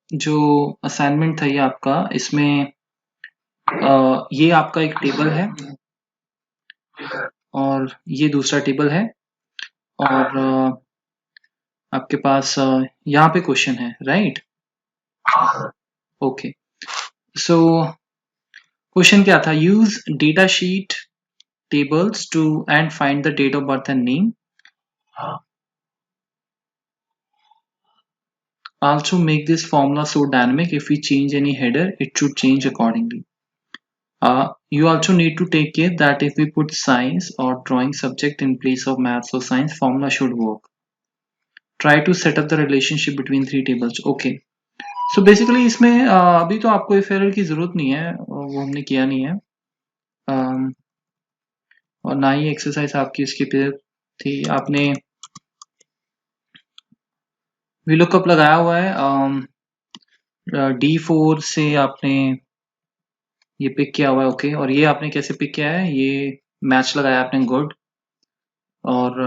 जो असाइनमेंट था ये आपका, इसमें ये आपका एक टेबल है और ये दूसरा टेबल है और आपके पास यहाँ पे क्वेश्चन है, राइट? ओके, सो क्वेश्चन क्या था? Use data sheet tables to and find the date of birth and name. Also make this formula so dynamic, if we change any header it should change accordingly. You also need to take care that if we put science or drawing subject in place of maths or science, formula should work. Try to set up the relationship between three tables. Okay, so basically इसमें अभी तो आपको if error की जरूरत नहीं है, वो हमने किया नहीं है और ना ही एक्सरसाइज आपकी इसकी पे थी। आपने VLOOKUP लगाया हुआ है, D4 से आपने ये पिक किया हुआ है। ओके, और ये आपने कैसे पिक किया है? ये मैच लगाया आपने, गुड। और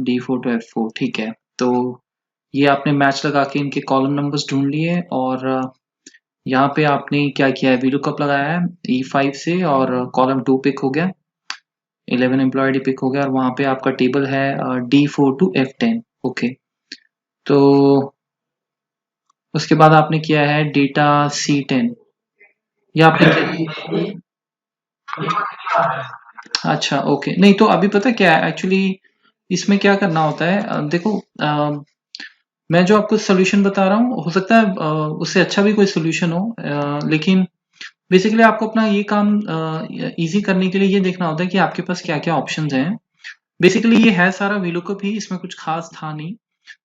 D4 to F4, ठीक है। तो ये आपने मैच लगा के इनके कॉलम नंबर्स ढूंढ लिए और यहाँ पे आपने क्या किया है? VLOOKUP लगाया है E5 से और कॉलम 2 पिक हो गया, 11 एम्प्लॉय डी पिक हो गया और वहां पे आपका टेबल है D4 to F10। ओके, तो उसके बाद आपने किया है डेटा C10, ये आपने अच्छा, ओके। नहीं तो अभी पता क्या है एक्चुअली, इसमें क्या करना होता है, देखो, मैं जो आपको सॉल्यूशन बता रहा हूँ हो सकता है उससे अच्छा भी कोई सॉल्यूशन हो, लेकिन बेसिकली आपको अपना ये काम इजी करने के लिए ये देखना होता है कि आपके पास क्या क्या ऑप्शंस हैं। बेसिकली ये है सारा VLOOKUP ही, इसमें कुछ खास था नहीं।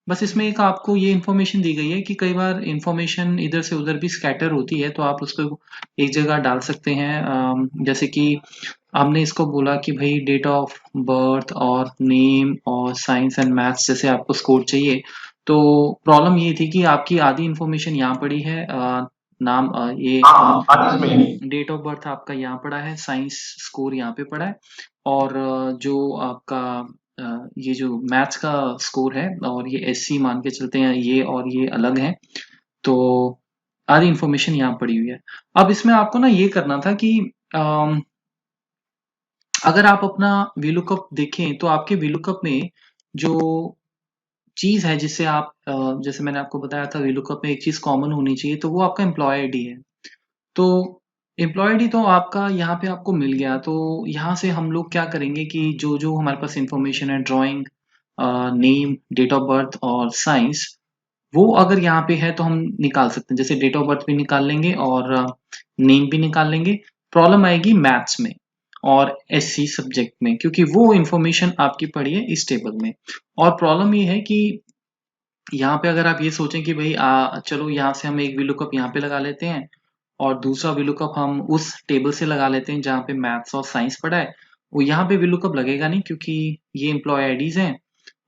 बस इसमें एक आपको ये इन्फॉर्मेशन दी गई है कि कई बार इन्फॉर्मेशन इधर से उधर भी स्कैटर होती है, तो आप उसको एक जगह डाल सकते हैं। जैसे कि हमने इसको बोला कि भाई डेट ऑफ बर्थ और नेम और साइंस एंड मैथ्स जैसे आपको स्कोर चाहिए, तो प्रॉब्लम ये थी कि आपकी आधी इन्फॉर्मेशन यहाँ पड़ी है, नाम ये डेट ऑफ बर्थ आपका यहाँ पड़ा है, साइंस स्कोर यहाँ पे पड़ा है और जो आपका ये जो मैथ्स का स्कोर है और ये SC मान के चलते हैं, ये और ये अलग है, तो आधी इन्फॉर्मेशन यहाँ पड़ी हुई है। अब इसमें आपको ना ये करना था कि अगर आप अपना VLOOKUP देखें तो आपके VLOOKUP में जो चीज है जिससे आप जैसे मैंने आपको बताया था VLOOKUP में एक चीज कॉमन होनी चाहिए, तो वो आपका एम्प्लॉय आईडी है। तो एम्प्लॉय आईडी तो आपका यहाँ पे आपको मिल गया, तो यहाँ से हम लोग क्या करेंगे कि जो जो हमारे पास इंफॉर्मेशन है, drawing, name, date of birth और साइंस, वो अगर यहाँ पे है तो हम निकाल सकते हैं। जैसे डेट ऑफ बर्थ भी निकाल लेंगे और नेम भी निकाल लेंगे। प्रॉब्लम आएगी मैथ्स में और SC सब्जेक्ट में, क्योंकि वो इंफॉर्मेशन आपकी पड़ी है इस टेबल में। और प्रॉब्लम ये है कि यहाँ पे अगर आप ये सोचें कि भाई चलो यहाँ से हम एक VLOOKUP यहाँ पे लगा लेते हैं और दूसरा VLOOKUP हम उस टेबल से लगा लेते हैं जहाँ पे मैथ्स और साइंस पड़ा है, वो यहाँ पे VLOOKUP लगेगा नहीं, क्योंकि ये एम्प्लॉय आईडीज हैं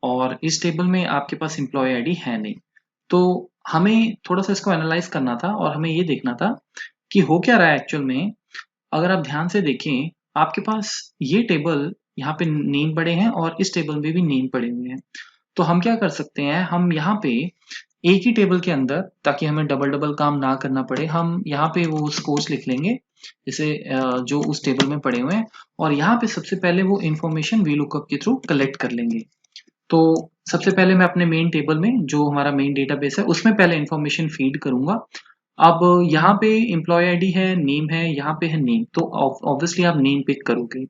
और इस टेबल में आपके पास एम्प्लॉय आईडी है नहीं। तो हमें थोड़ा सा इसको एनालाइज करना था और हमें ये देखना था कि हो क्या रहा है एक्चुअल में। अगर आप ध्यान से देखें, आपके पास ये टेबल यहाँ पे नेम पड़े हैं और इस टेबल में भी नेम पड़े हुए हैं। तो हम क्या कर सकते हैं, हम यहाँ पे एक ही टेबल के अंदर, ताकि हमें डबल डबल काम ना करना पड़े, हम यहाँ पे वो स्कोर्स लिख लेंगे जैसे जो उस टेबल में पड़े हुए हैं, और यहाँ पे सबसे पहले वो इन्फॉर्मेशन VLOOKUP के थ्रू कलेक्ट कर लेंगे। तो सबसे पहले मैं अपने मेन टेबल में, जो हमारा मेन डेटाबेस है, उसमें पहले इन्फॉर्मेशन फीड करूंगा। अब यहाँ पे एम्प्लॉय आईडी है, नेम है, यहाँ पे है नेम, तो ऑब्वियसली आप नेम पिक करोगे।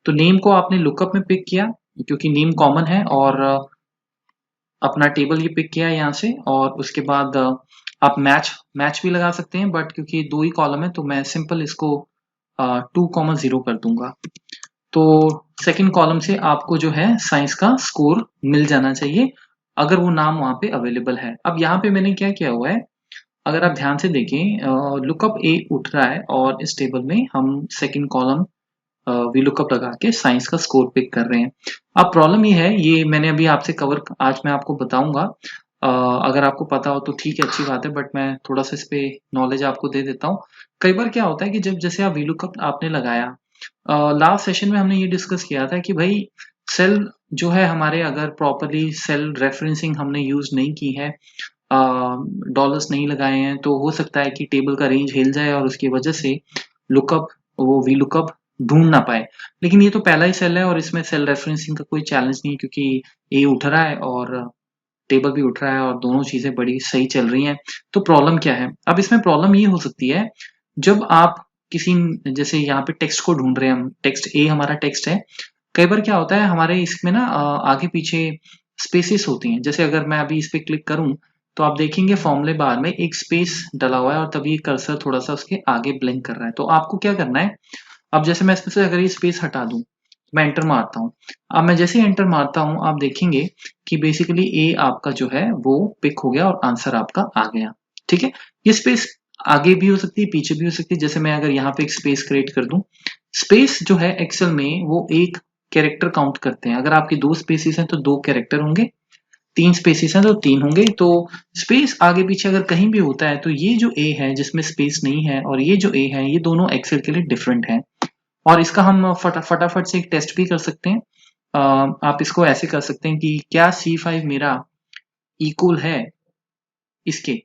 तो नेम को आपने लुकअप में पिक किया क्योंकि नेम कॉमन है, और अपना टेबल ये पिक किया यहाँ से, और उसके बाद आप मैच मैच भी लगा सकते हैं, बट क्योंकि दो ही कॉलम है तो मैं सिंपल इसको 2,0 कर दूंगा। तो सेकंड कॉलम से आपको जो है साइंस का स्कोर मिल जाना चाहिए, अगर वो नाम वहां पे अवेलेबल है। अब यहाँ पे मैंने क्या किया हुआ है, अगर आप ध्यान से देखें, लुकअप ए उठ रहा है और इस टेबल में हम सेकंड कॉलम वी लुकअप लगा के साइंस का स्कोर पिक कर रहे हैं। अब प्रॉब्लम ये है, ये मैंने अभी आपसे कवर, आज मैं आपको बताऊंगा, अगर आपको पता हो तो ठीक है, अच्छी बात है, बट मैं थोड़ा सा इस पे नॉलेज आपको दे देता हूँ। कई बार क्या होता है कि जब जैसे आप वी लुकअप आपने लगाया, लास्ट सेशन में हमने ये डिस्कस किया था कि भाई सेल जो है हमारे, अगर प्रॉपरली सेल रेफरेंसिंग हमने यूज नहीं की है, डॉलर्स नहीं लगाए हैं तो हो सकता है कि टेबल का रेंज हिल जाए और उसकी वजह से लुकअप वो वी लुकअप ढूंढ ना पाए। लेकिन ये तो पहला ही सेल है और इसमें सेल रेफरेंसिंग का कोई चैलेंज नहीं है, क्योंकि ए उठ रहा है और टेबल भी उठ रहा है और दोनों चीजें बड़ी सही चल रही हैं। तो प्रॉब्लम क्या है? अब इसमें प्रॉब्लम ये हो सकती है, जब आप किसी, जैसे यहाँ पे टेक्स्ट को ढूंढ रहे हैं हम, टेक्स्ट ए हमारा टेक्स्ट है। कई बार क्या होता है हमारे इसमें ना आगे पीछे स्पेसेस होती हैं। जैसे अगर मैं अभी इस पे क्लिक करूं तो आप देखेंगे फॉर्मूले बार में एक स्पेस डला हुआ है और तभी कर्सर थोड़ा सा उसके आगे ब्लिंक कर रहा है। तो आपको क्या करना है, अब जैसे मैं इसमें से अगर ये स्पेस हटा दूं, मैं एंटर मारता हूँ। अब मैं जैसे ही एंटर मारता हूँ आप देखेंगे कि बेसिकली ए आपका जो है वो पिक हो गया और आंसर आपका आ गया। ठीक है, ये स्पेस आगे भी हो सकती है, पीछे भी हो सकती है। जैसे मैं अगर यहाँ पे एक स्पेस क्रिएट कर दूं, स्पेस जो है एक्सेल में वो एक कैरेक्टर काउंट करते हैं। अगर आपकी दो स्पेसिस हैं तो दो कैरेक्टर होंगे, तीन स्पेसिस हैं तो तीन होंगे। तो स्पेस आगे पीछे अगर कहीं भी होता है तो ये जो ए है जिसमें स्पेस नहीं है और ये जो ए है, ये दोनों एक्सेल के लिए डिफरेंट है। और इसका हम फटाफट से एक टेस्ट भी कर सकते हैं। आप इसको ऐसे कर सकते हैं कि क्या C5 मेरा इक्वल है इसके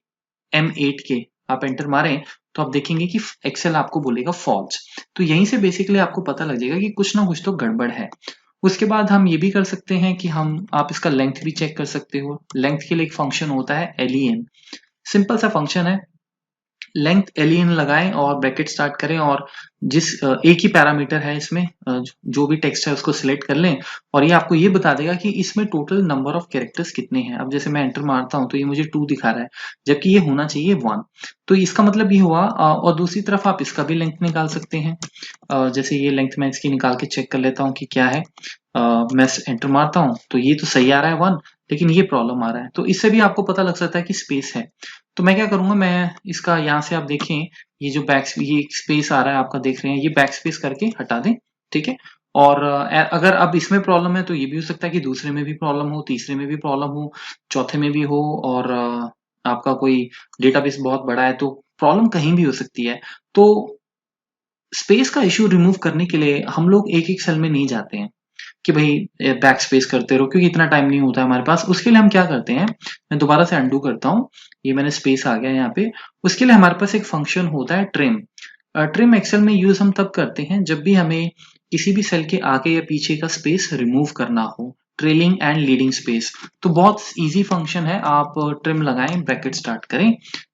M8 के। आप एंटर मारें तो आप देखेंगे कि एक्सेल आपको बोलेगा फॉल्स। तो यहीं से बेसिकली आपको पता लग जाएगा कि कुछ ना कुछ तो गड़बड़ है। उसके बाद हम ये भी कर सकते हैं कि आप इसका लेंथ भी चेक कर सकते हो। लेंथ के लिए एक फंक्शन होता है len, सिंपल सा फंक्शन है। लेंथ len लगाएं और ब्रैकेट स्टार्ट करें और जिस एक ही पैरामीटर है इसमें, जो भी टेक्स्ट है उसको सिलेक्ट कर लें और ये आपको ये बता देगा कि इसमें टोटल नंबर ऑफ कैरेक्टर्स कितने हैं। अब जैसे मैं एंटर मारता हूं तो ये मुझे 2 दिखा रहा है, जबकि ये होना चाहिए 1। तो इसका मतलब ये हुआ। और दूसरी तरफ आप इसका भी लेंथ निकाल सकते हैं। जैसे ये लेंथ मैं इसकी निकाल के चेक कर लेता हूँ कि क्या है। मैं एंटर मारता हूँ तो ये तो सही आ रहा है 1, लेकिन ये प्रॉब्लम आ रहा है। तो इससे भी आपको पता लग सकता है कि स्पेस है। तो मैं क्या करूंगा, मैं इसका यहाँ से आप देखें, ये जो ये स्पेस आ रहा है आपका देख रहे हैं, ये बैक स्पेस करके हटा दें। ठीक है, और अगर अब इसमें प्रॉब्लम है तो ये भी हो सकता है कि दूसरे में भी प्रॉब्लम हो, तीसरे में भी प्रॉब्लम हो, चौथे में भी हो, और आपका कोई डेटाबेस बहुत बड़ा है तो प्रॉब्लम कहीं भी हो सकती है। तो स्पेस का इश्यू रिमूव करने के लिए हम लोग एक एक सेल में नहीं जाते हैं कि भाई बैक स्पेस करते रहो, क्योंकि इतना टाइम नहीं होता है हमारे पास। उसके लिए हम क्या करते हैं, मैं दोबारा से अंडू करता हूँ। ये मैंने स्पेस आ गया यहाँ पे। उसके लिए हमारे पास एक फंक्शन होता है ट्रिम। ट्रिम एक्सेल में यूज हम तब करते हैं जब भी हमें किसी भी सेल के आगे या पीछे का स्पेस रिमूव करना हो, ट्रेलिंग एंड लीडिंग स्पेस। तो बहुत इजी फंक्शन है। आप ट्रिम लगाएं, ब्रैकेट स्टार्ट करें।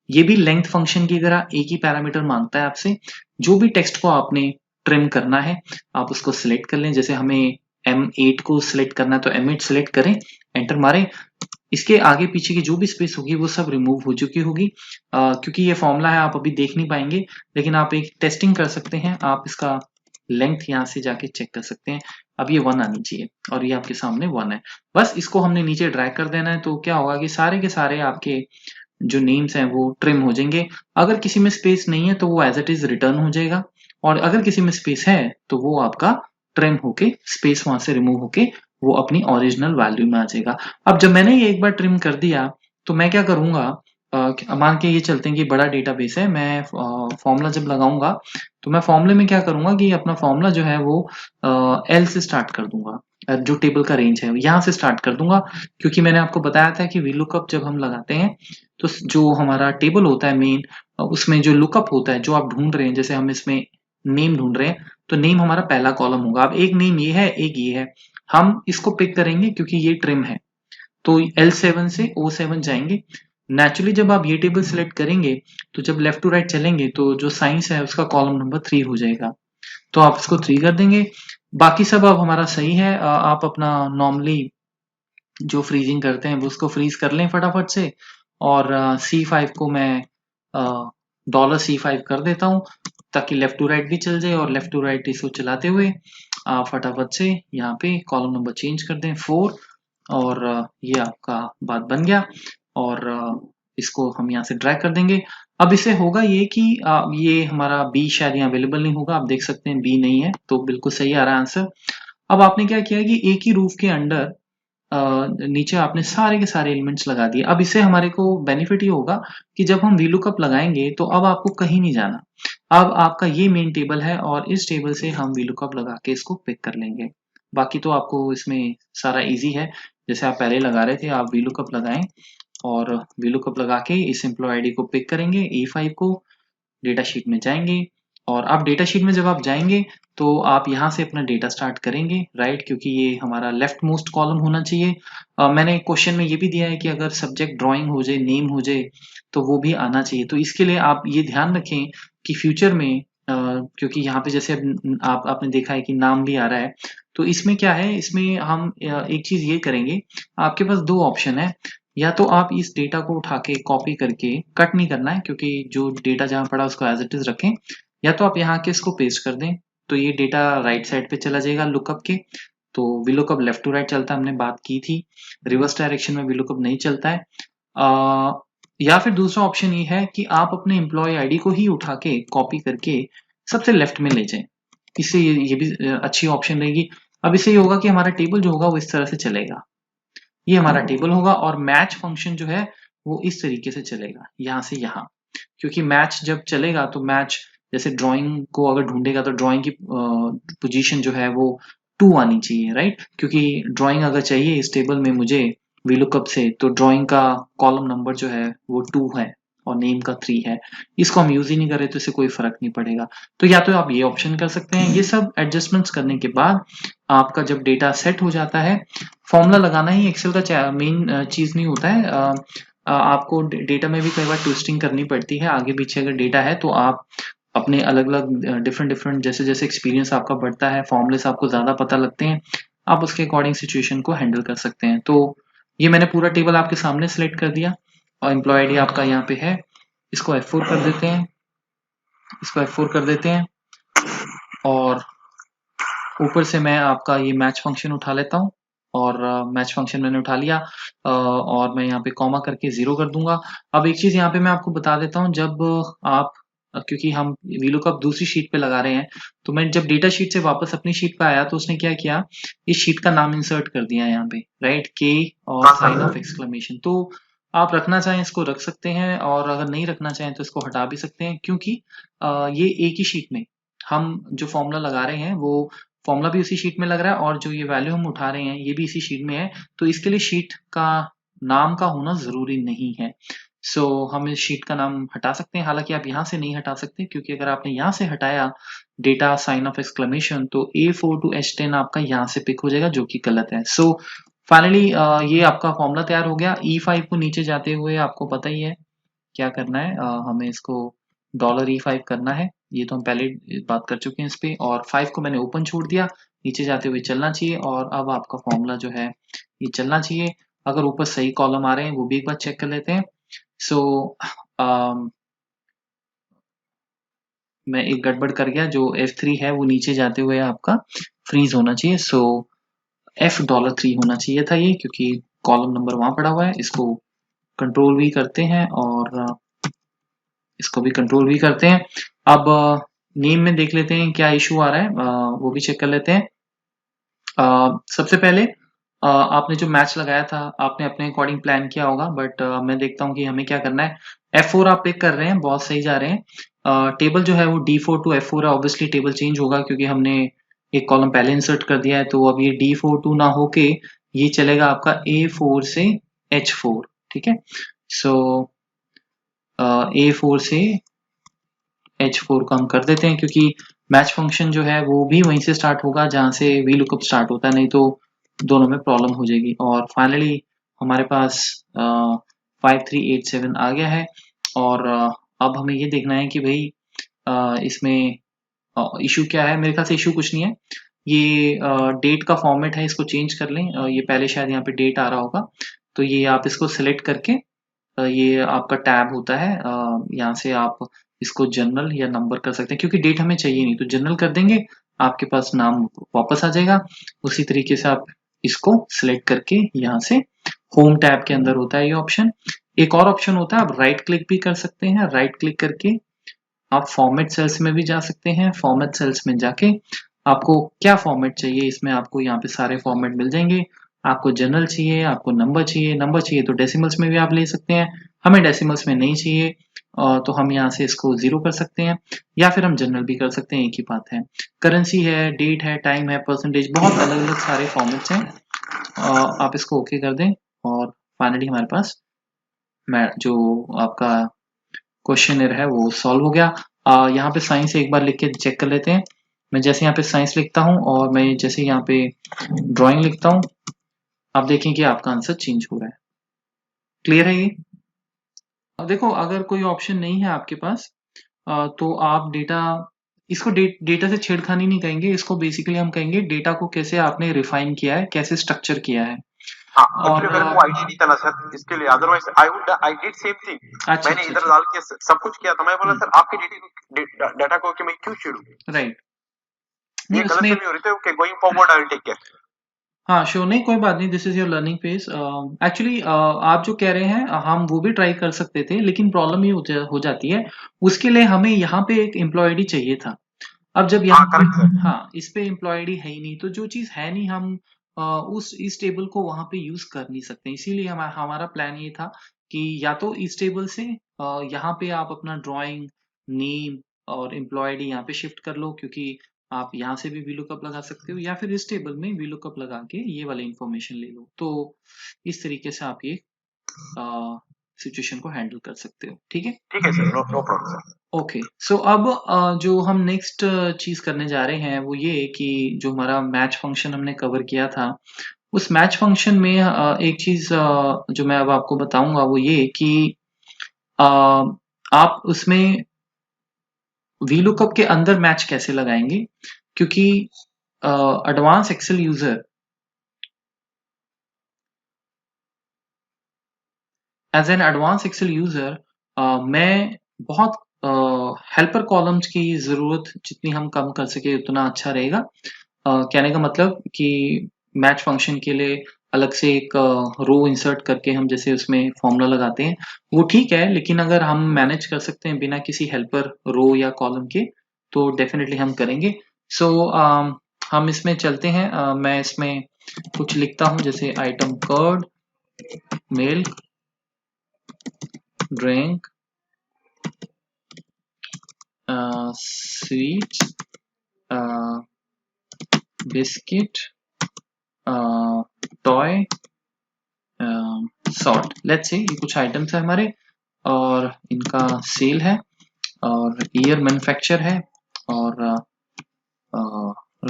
ये भी लेंथ फंक्शन की तरह एक ही पैरामीटर मांगता है आपसे। जो भी टेक्स्ट को आपने ट्रिम करना है आप उसको सिलेक्ट कर लें। जैसे हमें M8 को सिलेक्ट करना है तो M8 सिलेक्ट करें, एंटर मारें। इसके आगे पीछे की जो भी स्पेस होगी वो सब रिमूव हो चुकी होगी। क्योंकि ये फॉर्मूला है आप अभी देख नहीं पाएंगे, लेकिन आप एक टेस्टिंग कर सकते हैं। आप इसका लेंथ यहाँ से जाके चेक कर सकते हैं। अब ये 1 आनी चाहिए और ये आपके सामने 1 है। बस इसको हमने नीचे ड्रैग कर देना है तो क्या होगा कि सारे के सारे आपके जो नेम्स हैं वो ट्रिम हो जाएंगे। अगर किसी में स्पेस नहीं है तो वो एज इट इज रिटर्न हो जाएगा, और अगर किसी में स्पेस है तो वो आपका ट्रिम होके, स्पेस वहां से रिमूव होके वो अपनी ओरिजिनल वैल्यू में आ जाएगा। अब जब मैंने ये एक बार ट्रिम कर दिया तो मैं क्या करूंगा, मान के ये चलते हैं कि बड़ा डेटाबेस है, मैं फॉर्मूला जब लगाऊंगा तो मैं फॉर्मूले में क्या करूंगा कि अपना फॉर्मूला जो है वो एल से स्टार्ट कर दूंगा। जो टेबल का रेंज है यहाँ से स्टार्ट कर दूंगा, क्योंकि मैंने आपको बताया था कि वीलुकअप जब हम लगाते हैं तो जो हमारा टेबल होता है मेन, उसमें जो लुकअप होता है जो आप ढूंढ रहे हैं, जैसे हम इसमें नेम ढूंढ रहे हैं तो नेम हमारा पहला कॉलम होगा। अब एक नेम ये है, एक ये है, हम इसको पिक करेंगे क्योंकि ये ट्रिम है। तो L7 से O7 जाएंगे। नेचुरली जब आप ये टेबल सिलेक्ट करेंगे तो जब लेफ्ट टू राइट चलेंगे तो जो साइंस है उसका कॉलम नंबर 3 हो जाएगा। तो आप इसको 3 कर देंगे। बाकी सब अब हमारा सही है। आप अपना नॉर्मली जो फ्रीजिंग करते हैं वो उसको फ्रीज कर लें फटाफट से। और C5 को मैं $C5 कर देता हूँ ताकि लेफ्ट टू राइट भी चल जाए, और लेफ्ट टू राइट इसको चलाते हुए आप फटाफट से यहाँ पे कॉलम नंबर चेंज कर दें 4। और ये आपका बात बन गया। और इसको हम यहाँ से ड्रैग कर देंगे। अब इससे होगा ये कि ये हमारा बी शायद यहाँ अवेलेबल नहीं होगा। आप देख सकते हैं बी नहीं है, तो बिल्कुल सही आ रहा है आंसर। अब आपने क्या किया कि एक ही रूफ के अंडर नीचे आपने सारे के सारे एलिमेंट्स लगा दिए। अब इससे हमारे को बेनिफिट ये होगा कि जब हम वीलुकअप लगाएंगे तो अब आपको कहीं नहीं जाना। अब आपका ये मेन टेबल है और इस टेबल से हम वीलुकअप लगा के इसको पिक कर लेंगे। बाकी तो आपको इसमें सारा इजी है, जैसे आप पहले लगा रहे थे। आप वीलुकअप लगाएं और VLOOKUP लगा के इस एम्प्लॉय आईडी को पिक करेंगे, E5 को, डेटा शीट में जाएंगे और अब डेटा शीट में जब आप जाएंगे तो आप यहाँ से अपना डेटा स्टार्ट करेंगे, राइट, क्योंकि ये हमारा लेफ्ट मोस्ट कॉलम होना चाहिए। मैंने क्वेश्चन में ये भी दिया है कि अगर सब्जेक्ट ड्राइंग हो जाए, नेम हो जाए, तो वो भी आना चाहिए। तो इसके लिए आप ये ध्यान रखें कि फ्यूचर में क्योंकि यहाँ पे जैसे अब आपने देखा है कि नाम भी आ रहा है, तो इसमें क्या है, इसमें हम एक चीज ये करेंगे, आपके पास दो ऑप्शन है, या तो आप इस डेटा को उठा के कॉपी करके, कट नहीं करना है क्योंकि जो डेटा जहां पड़ा उसको एज इट इज रखें, या तो आप यहाँ के इसको पेस्ट कर दें, तो ये डेटा राइट साइड पे चला जाएगा लुकअप के। तो VLOOKUP लेफ्ट टू राइट चलता है, हमने बात की थी, रिवर्स डायरेक्शन में VLOOKUP नहीं चलता है। या फिर दूसरा ऑप्शन ये है कि आप अपने एम्प्लॉय आईडी को ही उठा के कॉपी करके सबसे लेफ्ट में ले जाएं, इससे ये भी अच्छी ऑप्शन रहेगी। अब इससे ये होगा कि हमारा टेबल जो होगा वो इस तरह से चलेगा, ये हमारा टेबल होगा और मैच फंक्शन जो है वो इस तरीके से चलेगा, यहाँ से यहाँ, क्योंकि मैच जब चलेगा तो मैच जैसे ड्राइंग को अगर ढूंढेगा तो ड्राइंग की पोजीशन जो है वो 2 आनी चाहिए, राइट, क्योंकि ड्राइंग अगर चाहिए इस टेबल में मुझे VLOOKUP से, तो ड्राइंग का कॉलम नंबर जो है वो 2 है और नेम का 3 है। इसको हम यूज ही नहीं कर रहे तो इससे कोई फर्क नहीं पड़ेगा। तो या तो आप ये ऑप्शन कर सकते हैं। ये सब एडजस्टमेंट्स करने के बाद आपका जब डेटा सेट हो जाता है, फॉर्मूला लगाना ही एक्सेल का मेन चीज नहीं होता है। आपको डेटा में भी कई बार ट्विस्टिंग करनी पड़ती है, आगे पीछे अगर डेटा है तो आप अपने अलग अलग डिफरेंट डिफरेंट जैसे जैसे एक्सपीरियंस आपका बढ़ता है, फॉर्मूलेस आपको ज्यादा पता लगते हैं, आप उसके अकॉर्डिंग सिचुएशन को हैंडल कर सकते हैं। तो ये मैंने पूरा टेबल आपके सामने सेलेक्ट कर दिया और एम्प्लॉय आईडी आपका यहाँ पे है, इसको F4 कर देते हैं, इसको F4 कर देते हैं और ऊपर से मैं आपका ये मैच फंक्शन उठा लेता हूँ और मैच फंक्शन मैंने उठा लिया और मैं यहाँ पे कॉमा करके 0 कर दूंगा। अब एक चीज यहाँ पे मैं आपको बता देता हूँ, जब आप क्योंकि हम VLOOKUP दूसरी शीट पे लगा रहे हैं, तो मैं जब डेटा शीट से वापस अपनी शीट पे आया तो उसने क्या किया, इस शीट का नाम इंसर्ट कर दिया यहाँ पे, राइट, के और साइन ऑफ एक्सक्लेमेशन। तो आप रखना चाहें इसको रख सकते हैं और अगर नहीं रखना चाहें तो इसको हटा भी सकते हैं, क्योंकि ये एक ही शीट में हम जो फॉर्मूला लगा रहे हैं वो फॉर्मूला भी उसी शीट में लग रहा है और जो ये वैल्यू हम उठा रहे हैं ये भी इसी शीट में है, तो इसके लिए शीट का नाम का होना जरूरी नहीं है। सो हम इस शीट का नाम हटा सकते हैं, हालांकि आप यहाँ से नहीं हटा सकते क्योंकि अगर आपने यहाँ से हटाया डेटा साइन ऑफ एक्सक्लेमेशन तो A4 to H10 आपका यहाँ से पिक हो जाएगा, जो कि गलत है। सो फाइनली ये आपका फॉर्मूला तैयार हो गया। E5 को नीचे जाते हुए आपको पता ही है क्या करना है, हमें इसको $E5 करना है, ये तो हम पहले बात कर चुके हैं इस पे, और 5 को मैंने ओपन छोड़ दिया, नीचे जाते हुए चलना चाहिए और अब आपका फॉर्मूला जो है ये चलना चाहिए। अगर ऊपर सही कॉलम आ रहे हैं वो भी एक बार चेक कर लेते हैं। सो मैं एक गड़बड़ कर गया, जो F3 है वो नीचे जाते हुए आपका फ्रीज होना चाहिए। सो $3 होना चाहिए था ये, क्योंकि कॉलम नंबर वहां पड़ा हुआ है। इसको कंट्रोल भी करते हैं और इसको भी कंट्रोल भी करते हैं। अब नेम में देख लेते हैं क्या इशू आ रहा है, वो भी चेक कर लेते हैं। सबसे पहले आपने जो मैच लगाया था आपने अपने अकॉर्डिंग प्लान किया होगा, बट मैं देखता हूँ कि हमें क्या करना है। F4 आप पिक कर रहे हैं, बहुत सही जा रहे हैं। टेबल जो है वो D4 to F4 है, ऑब्वियसली टेबल चेंज होगा क्योंकि हमने एक कॉलम पहले इंसर्ट कर दिया है, तो अब ये D4 to ना होके ये चलेगा आपका A4 से H4, ठीक है। सो A4 से H4 को हम कर देते हैं, क्योंकि मैच फंक्शन जो है वो भी वहीं से स्टार्ट होगा जहां से VLOOKUP स्टार्ट होता है, नहीं तो दोनों में प्रॉब्लम हो जाएगी। और फाइनली हमारे पास 5387 आ गया है और अब हमें ये देखना है कि भाई इसमें इशू क्या है। मेरे ख्याल से इशू कुछ नहीं है, ये डेट का फॉर्मेट है, इसको चेंज कर लें। ये पहले शायद यहाँ पे डेट आ रहा होगा, तो ये आप इसको सिलेक्ट करके ये आपका टैब होता है, यहाँ से आप इसको जनरल या नंबर कर सकते हैं, क्योंकि डेट हमें चाहिए नहीं तो जनरल कर देंगे, आपके पास नाम वापस आ जाएगा। उसी तरीके से आप इसको सिलेक्ट करके यहाँ से होम टैब के अंदर होता है ये ऑप्शन। एक और ऑप्शन होता है, आप राइट क्लिक भी कर सकते हैं, राइट क्लिक करके आप फॉर्मेट सेल्स में भी जा सकते हैं। फॉर्मेट सेल्स में जाके आपको क्या फॉर्मेट चाहिए, इसमें आपको यहाँ पे सारे फॉर्मेट मिल जाएंगे। आपको जनरल चाहिए, आपको नंबर चाहिए तो डेसिमल्स में भी आप ले सकते हैं। हमें डेसिमल्स में नहीं चाहिए तो हम यहाँ से इसको 0 कर सकते हैं, या फिर हम जनरल भी कर सकते हैं, एक ही बात है। करेंसी है, डेट है, टाइम है, परसेंटेज, बहुत अलग अलग सारे फॉर्मेट्स हैं। आप इसको ओके कर दें और फाइनली हमारे पास जो आपका क्वेश्चनर है वो सॉल्व हो गया। यहाँ पे साइंस एक बार लिख के चेक कर लेते हैं। मैं जैसे यहाँ पे साइंस लिखता हूँ और मैं जैसे यहाँ पे ड्राइंग लिखता हूँ, आप देखें कि आपका आंसर चेंज हो रहा है। क्लियर है ये? अब देखो, अगर कोई ऑप्शन नहीं है आपके पास, तो आप इसको डेटा से छेड़खानी नहीं कहेंगे, इसको बेसिकली हम कहेंगे डेटा को कैसे आपने रिफाइन किया है, कैसे स्ट्रक्चर किया है। हाँ, और एक्चुअली मेरे को आईडिया नहीं था ना सर, इसके लिए otherwise I did same thing. अच्छा मैंने अच्छा इधर अच्छा। डाल के सब कुछ किया था। मैं बोला सर आपके डाटा को कि मैं क्यों छेड़ूं? राइट। ये नहीं उसमें, गलतफहमी हो रही थी। Okay, going forward I will take care. हाँ श्योर, नहीं कोई बात नहीं, this is your learning phase. Actually आप जो कह रहे हैं, हम वो भी ट्राई कर सकते थे, लेकिन प्रॉब्लम ये हो जाती है, उसके लिए हमें यहाँ पे एक एम्प्लॉय आईडी चाहिए था। अब जब हाँ यहाँ पे, करेक्ट सर। हाँ इस पे एम्प्लॉय आईडी है ही नहीं, तो जो चीज है नहीं, हम उस इस टेबल को वहां पे यूज कर नहीं सकते। इसीलिए हमारा प्लान ये था कि या तो इस टेबल से यहाँ पे आप अपना ड्राइंग नेम और एम्प्लॉय आईडी यहाँ पे शिफ्ट कर लो, क्योंकि आप यहाँ से भी VLOOKUP लगा सकते हो, या फिर इस टेबल में VLOOKUP लगा के ये वाली इंफॉर्मेशन ले लो। तो इस तरीके से आप ये सिचुएशन को हैंडल कर सकते हो। ठीक है? ठीक है sir, no no problem sir. Okay, so अब जो हम नेक्स्ट चीज करने जा रहे हैं वो ये कि जो हमारा मैच फंक्शन हमने कवर किया था, उस मैच फंक्शन में एक चीज जो मैं अब आपको बताऊंगा वो ये कि अ, आप उसमें VLOOKUP के अंदर मैच कैसे लगाएंगे, क्योंकि advance Excel user, as an advance Excel user, मैं बहुत हेल्पर कॉलम्स की जरूरत जितनी हम कम कर सके उतना अच्छा रहेगा। कहने का मतलब कि मैच फंक्शन के लिए अलग से एक रो इंसर्ट करके हम जैसे उसमें फॉर्मूला लगाते हैं, वो ठीक है, लेकिन अगर हम मैनेज कर सकते हैं बिना किसी हेल्पर रो या कॉलम के, तो डेफिनेटली हम करेंगे। सो हम इसमें चलते हैं। मैं इसमें कुछ लिखता हूँ, जैसे item curd, milk, drink, sweets, biscuit, toy, salt. Let's say ये कुछ आइटम्स है हमारे, और इनका सेल है, और ईयर मैन्युफैक्चर है, और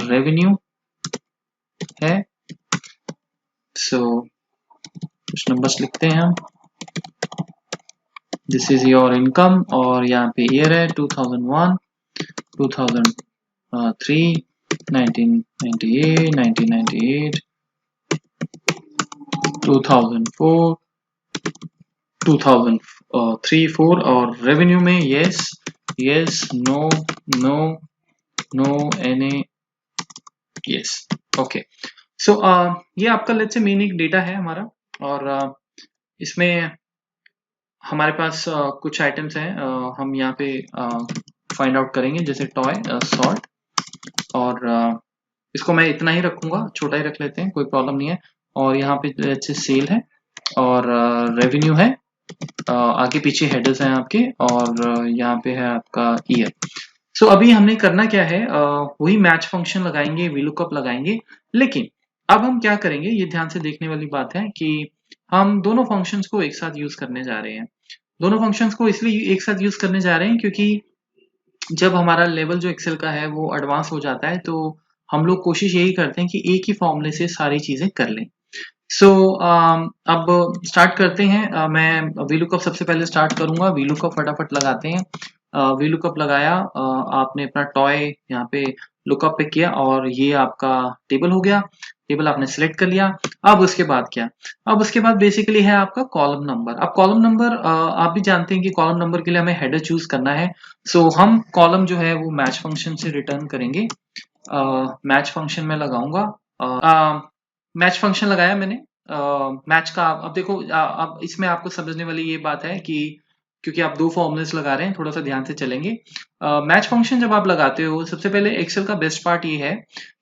रेवेन्यू है। सो कुछ नंबर्स लिखते हैं हम। दिस इज योर इनकम, और यहाँ पे ईयर है 2001, 2003, 1998, 1998, 2004, 2003, 4, और रेवेन्यू में yes, yes, no, no, no, NA, yes. Okay, so ये आपका लेट्स से मेन एक डेटा है हमारा, और इसमें हमारे पास कुछ आइटम्स हैं, हम यहाँ पे फाइंड आउट करेंगे, जैसे टॉय, सॉल्ट, और इसको मैं इतना ही रखूंगा, छोटा ही रख लेते हैं, कोई प्रॉब्लम नहीं है। और यहाँ पे लेट्स से सेल है, और रेवेन्यू है, आगे पीछे हेडर्स हैं आपके, और यहाँ पे है आपका ईयर। सो अभी हमने करना क्या है, वही मैच फंक्शन लगाएंगे, VLOOKUP लगाएंगे, लेकिन अब हम क्या करेंगे, ये ध्यान से देखने वाली बात है कि हम दोनों फंक्शंस को एक साथ यूज करने जा रहे हैं। दोनों फंक्शंस को इसलिए एक साथ यूज करने जा रहे हैं क्योंकि जब हमारा लेवल जो एक्सेल का है वो एडवांस हो जाता है, तो हम लोग कोशिश यही करते हैं कि एक ही फॉर्मूले से सारी चीजें कर लें। सो अब स्टार्ट करते हैं। मैं VLOOKUP सबसे पहले स्टार्ट करूंगा। VLOOKUP फटाफट लगाते हैं। VLOOKUP लगाया, आपने अपना टॉय यहाँ पे लुकअप पे किया, और ये आपका टेबल हो गया। टेबल आपने सिलेक्ट कर लिया। अब उसके बाद क्या? अब उसके बाद बेसिकली है आपका कॉलम नंबर। अब कॉलम नंबर, आप भी जानते हैं कि कॉलम नंबर के लिए हमें हेडर चूज करना है। सो हम कॉलम जो है वो मैच फंक्शन से रिटर्न करेंगे। मैच फंक्शन में लगाऊंगा। मैच फंक्शन लगाया मैंने। मैच का अब देखो, अब इसमें आपको समझने वाली ये बात है कि क्योंकि आप दो फॉर्मुलेस लगा रहे हैं, थोड़ा सा ध्यान से चलेंगे। मैच फंक्शन जब आप लगाते हो, सबसे पहले एक्सेल का बेस्ट पार्ट ये है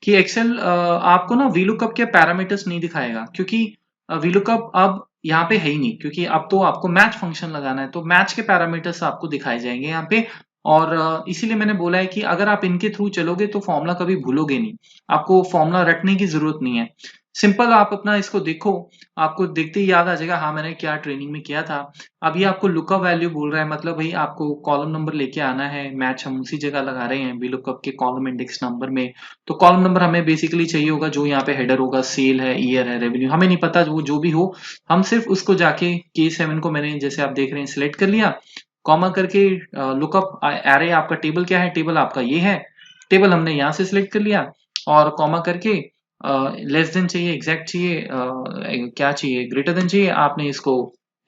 कि एक्सेल आपको ना VLOOKUP के पैरामीटर्स नहीं दिखाएगा, क्योंकि VLOOKUP अब यहाँ पे है ही नहीं, क्योंकि अब तो आपको मैच फंक्शन लगाना है, तो मैच के पैरामीटर्स आपको दिखाए जाएंगे यहाँ पे। और इसीलिए मैंने बोला है कि अगर आप इनके थ्रू चलोगे तो फॉर्मूला कभी भूलोगे नहीं, आपको फॉर्मूला रटने की जरूरत नहीं है। सिंपल आप अपना इसको देखो, आपको देखते ही याद आ जाएगा हाँ मैंने क्या ट्रेनिंग में किया था। अब ये आपको लुकअप वैल्यू बोल रहा है, मतलब भाई आपको कॉलम नंबर लेके आना है, मैच हम उसी जगह लगा रहे हैं VLOOKUP के कॉलम इंडेक्स नंबर में। तो कॉलम नंबर हमें बेसिकली चाहिए होगा जो यहाँ पे हेडर होगा, सेल है, ईयर है, रेवेन्यू, हमें नहीं पता वो जो भी हो, हम सिर्फ उसको जाके K7 को मैंने जैसे आप देख रहे हैं सिलेक्ट कर लिया, कॉमा करके लुकअप एरे आपका टेबल क्या है, टेबल आपका ये है, टेबल हमने यहाँ से सिलेक्ट कर लिया और कॉमा करके लेस देन चाहिए, एग्जैक्ट चाहिए, क्या चाहिए, ग्रेटर देन चाहिए, आपने इसको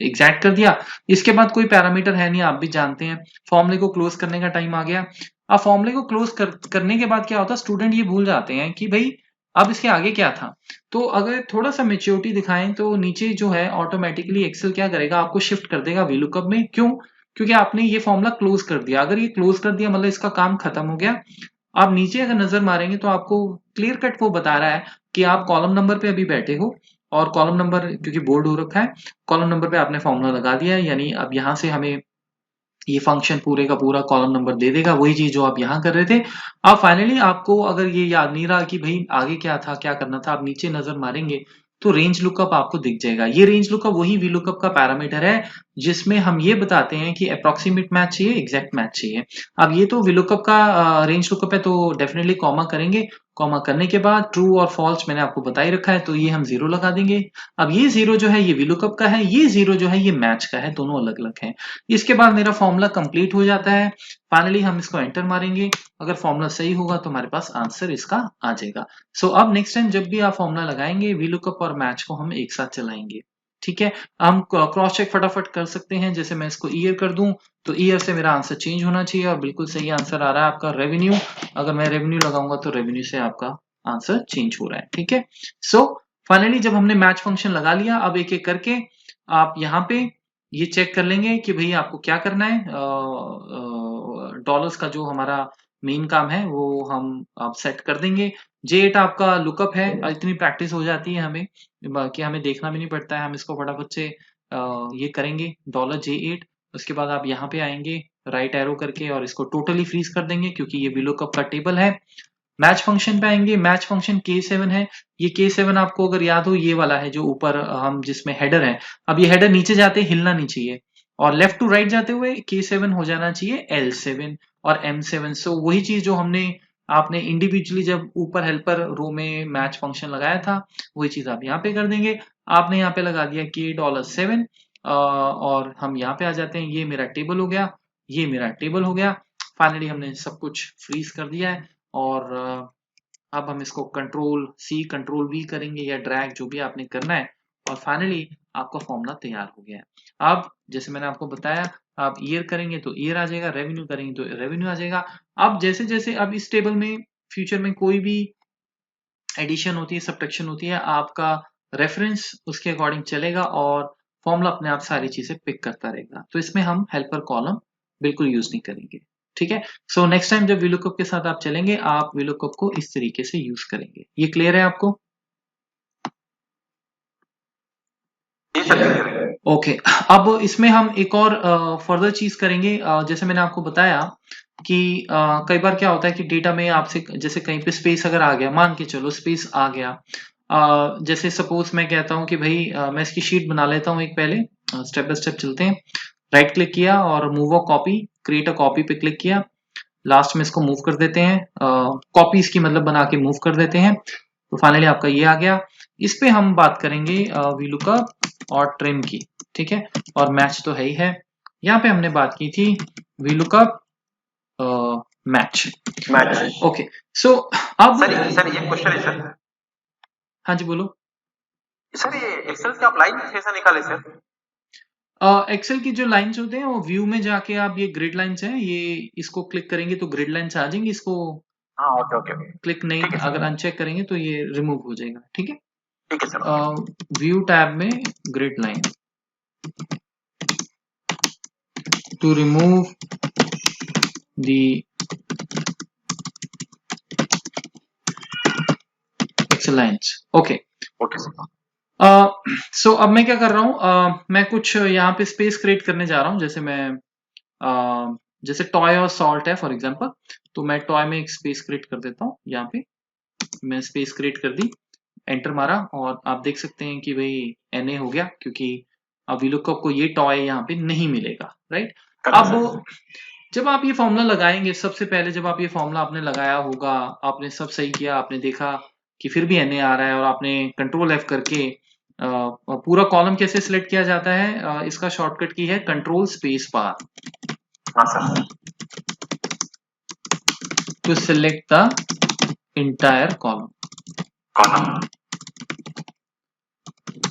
एग्जैक्ट कर दिया। इसके बाद कोई पैरामीटर है नहीं, आप भी जानते हैं। फॉर्मूले को क्लोज करने का टाइम आ गया। अब फॉर्मूले को क्लोज करने के बाद क्या होता है, स्टूडेंट ये भूल जाते हैं कि भाई अब इसके आगे क्या था। तो अगर थोड़ा सा मेच्योरिटी दिखाएं तो नीचे जो है ऑटोमेटिकली एक्सेल क्या करेगा, आपको शिफ्ट कर देगा VLOOKUP में। क्यों? क्योंकि आपने ये फॉर्मूला क्लोज कर दिया। अगर ये क्लोज कर दिया मतलब इसका काम खत्म हो गया। आप नीचे अगर नजर मारेंगे तो आपको क्लियर कट वो बता रहा है कि आप कॉलम नंबर पे अभी बैठे हो, और कॉलम नंबर क्योंकि बोल्ड हो रखा है, कॉलम नंबर पे आपने फॉर्मूला लगा दिया है, यानी अब यहाँ से हमें ये फंक्शन पूरे का पूरा कॉलम नंबर दे देगा, वही चीज जो आप यहाँ कर रहे थे। अब फाइनली आपको अगर ये याद नहीं रहा कि भाई आगे क्या था, क्या करना था, आप नीचे नजर मारेंगे तो रेंज लुकअप आपको दिख जाएगा। ये रेंज लुकअप वही VLOOKUP का पैरामीटर है जिसमें हम ये बताते हैं कि अप्रोक्सीमेट मैच चाहिए, एग्जैक्ट मैच चाहिए। अब ये तो VLOOKUP का रेंज लुकअप है, तो डेफिनेटली कॉमा करेंगे। कॉमा करने के बाद ट्रू और फॉल्स मैंने आपको बता ही रखा है, तो ये हम 0 लगा देंगे। अब ये 0 जो है ये VLOOKUP का है, ये 0 जो है ये मैच का है, दोनों अलग अलग हैं। इसके बाद मेरा फॉर्मूला कंप्लीट हो जाता है। फाइनली हम इसको एंटर मारेंगे, अगर फॉर्मूला सही होगा तो हमारे पास आंसर इसका आ जाएगा। सो अब नेक्स्ट टाइम जब भी आप फॉर्मूला लगाएंगे VLOOKUP और मैच को हम एक साथ चलाएंगे। ठीक है, हम क्रॉस चेक फटाफट कर सकते हैं। जैसे मैं इसको ईयर कर दूं तो ईयर से मेरा आंसर चेंज होना चाहिए, और बिल्कुल सही आंसर आ रहा है आपका रेवेन्यू। अगर मैं रेवेन्यू लगाऊंगा तो रेवेन्यू से आपका आंसर चेंज हो रहा है। ठीक है, सो फाइनली जब हमने मैच फंक्शन लगा लिया, अब एक एक करके आप यहाँ पे ये चेक कर लेंगे कि भई आपको क्या करना है। डॉलर्स का जो हमारा मेन काम है वो हम अब सेट कर देंगे। J8 आपका लुकअप है, इतनी प्रैक्टिस हो जाती है हमें कि हमें देखना भी नहीं पड़ता है, हम इसको फटाफट से ये करेंगे $J8। उसके बाद आप यहाँ पे आएंगे राइट एरो करके और इसको टोटली फ्रीज कर देंगे क्योंकि ये VLOOKUP का टेबल है। मैच फंक्शन पे आएंगे, मैच फंक्शन K7 है। ये K7 आपको अगर याद हो ये वाला है जो ऊपर हम जिसमें हेडर है। अब ये हेडर नीचे जाते हिलना नहीं चाहिए, और लेफ्ट टू राइट जाते हुए K7 हो जाना चाहिए L7 और M7। सो वही चीज जो हमने आपने इंडिविजुअली जब ऊपर हेल्पर रो में मैच फंक्शन लगाया था, वही चीज आप यहाँ पे कर देंगे। आपने यहाँ पे लगा दिया K$7 और हम यहाँ पे आ जाते हैं। ये मेरा टेबल हो गया, ये मेरा टेबल हो गया। फाइनली हमने सब कुछ फ्रीज कर दिया है, और अब हम इसको कंट्रोल C कंट्रोल V करेंगे या ड्रैग जो भी आपने करना है, और फाइनली आपका फॉर्मूला तैयार हो गया है। अब जैसे मैंने आपको बताया, आप ईयर करेंगे तो ईयर आ जाएगा, रेवेन्यू करेंगे तो रेवेन्यू आ जाएगा। अब जैसे जैसे अब इस टेबल में फ्यूचर में कोई भी एडिशन होती है, सब्ट्रैक्शन होती है, आपका रेफरेंस उसके अकॉर्डिंग चलेगा और फॉर्मूला अपने आप सारी चीजें पिक करता रहेगा। तो इसमें हम हेल्पर कॉलम बिल्कुल यूज नहीं करेंगे। ठीक है, सो नेक्स्ट टाइम जब VLOOKUP के साथ आप चलेंगे, आप VLOOKUP को इस तरीके से यूज करेंगे। ये क्लियर है आपको? जी सर क्लियर है। ओके, अब इसमें हम एक और फर्दर चीज करेंगे। जैसे मैंने आपको बताया कि कई बार क्या होता है कि डेटा में आपसे जैसे कहीं पे स्पेस अगर आ गया, मान के चलो स्पेस आ गया, जैसे सपोज मैं कहता हूँ कि भाई मैं इसकी शीट बना लेता हूँ एक, पहले स्टेप बाय स्टेप चलते हैं। राइट क्लिक किया और move a copy, create a copy पे क्लिक किया। लास्ट में इसको मूव कर देते हैं, कॉपी इसकी मतलब बना के मूव कर देते हैं। तो फाइनली आपका ये आ गया। इस पे हम बात करेंगे VLOOKUP और ट्रिम की। ठीक है, और मैच तो है ही है। यहाँ पे हमने बात की थी VLOOKUP match. Match. Okay, so अब सर ये क्वेश्चन है सर। हाँ जी बोलो। सर ये एक्सेल से आप लाइन कैसे निकाले सर? एक्सेल की जो लाइंस होते हैं वो व्यू में जाके आप, ये ग्रिड लाइंस हैं, ये इसको क्लिक करेंगे तो ग्रिड लाइंस आ जाएंगी। इसको हाँ ओके ओके ओके। क्लिक नहीं, ठीक है सर। अगर अनचेक करेंगे तो ये रिमूव हो जाएगा। ठीक है, ठीक है सर ओके। व्यू टैब में grid line, to remove the Excel lines. Okay, okay sir. So अब मैं क्या कर रहा हूँ, मैं कुछ यहाँ पे स्पेस क्रिएट करने जा रहा हूँ। जैसे मैं जैसे टॉय और सॉल्ट है फॉर एग्जांपल, तो मैं टॉय में एक स्पेस क्रिएट कर देता हूँ। यहाँ पे मैं स्पेस क्रिएट कर दी, एंटर मारा और आप देख सकते हैं कि भाई NA हो गया, क्योंकि अब VLOOKUP को ये टॉय यहाँ पे नहीं मिलेगा, राइट। अब जब आप ये फॉर्मूला लगाएंगे, सबसे पहले जब आप ये फॉर्मूला आपने लगाया होगा, आपने सब सही किया, आपने देखा कि फिर भी NA आ रहा है और आपने कंट्रोल F करके पूरा कॉलम कैसे सिलेक्ट किया जाता है, इसका शॉर्टकट की है control space bar to select the entire column.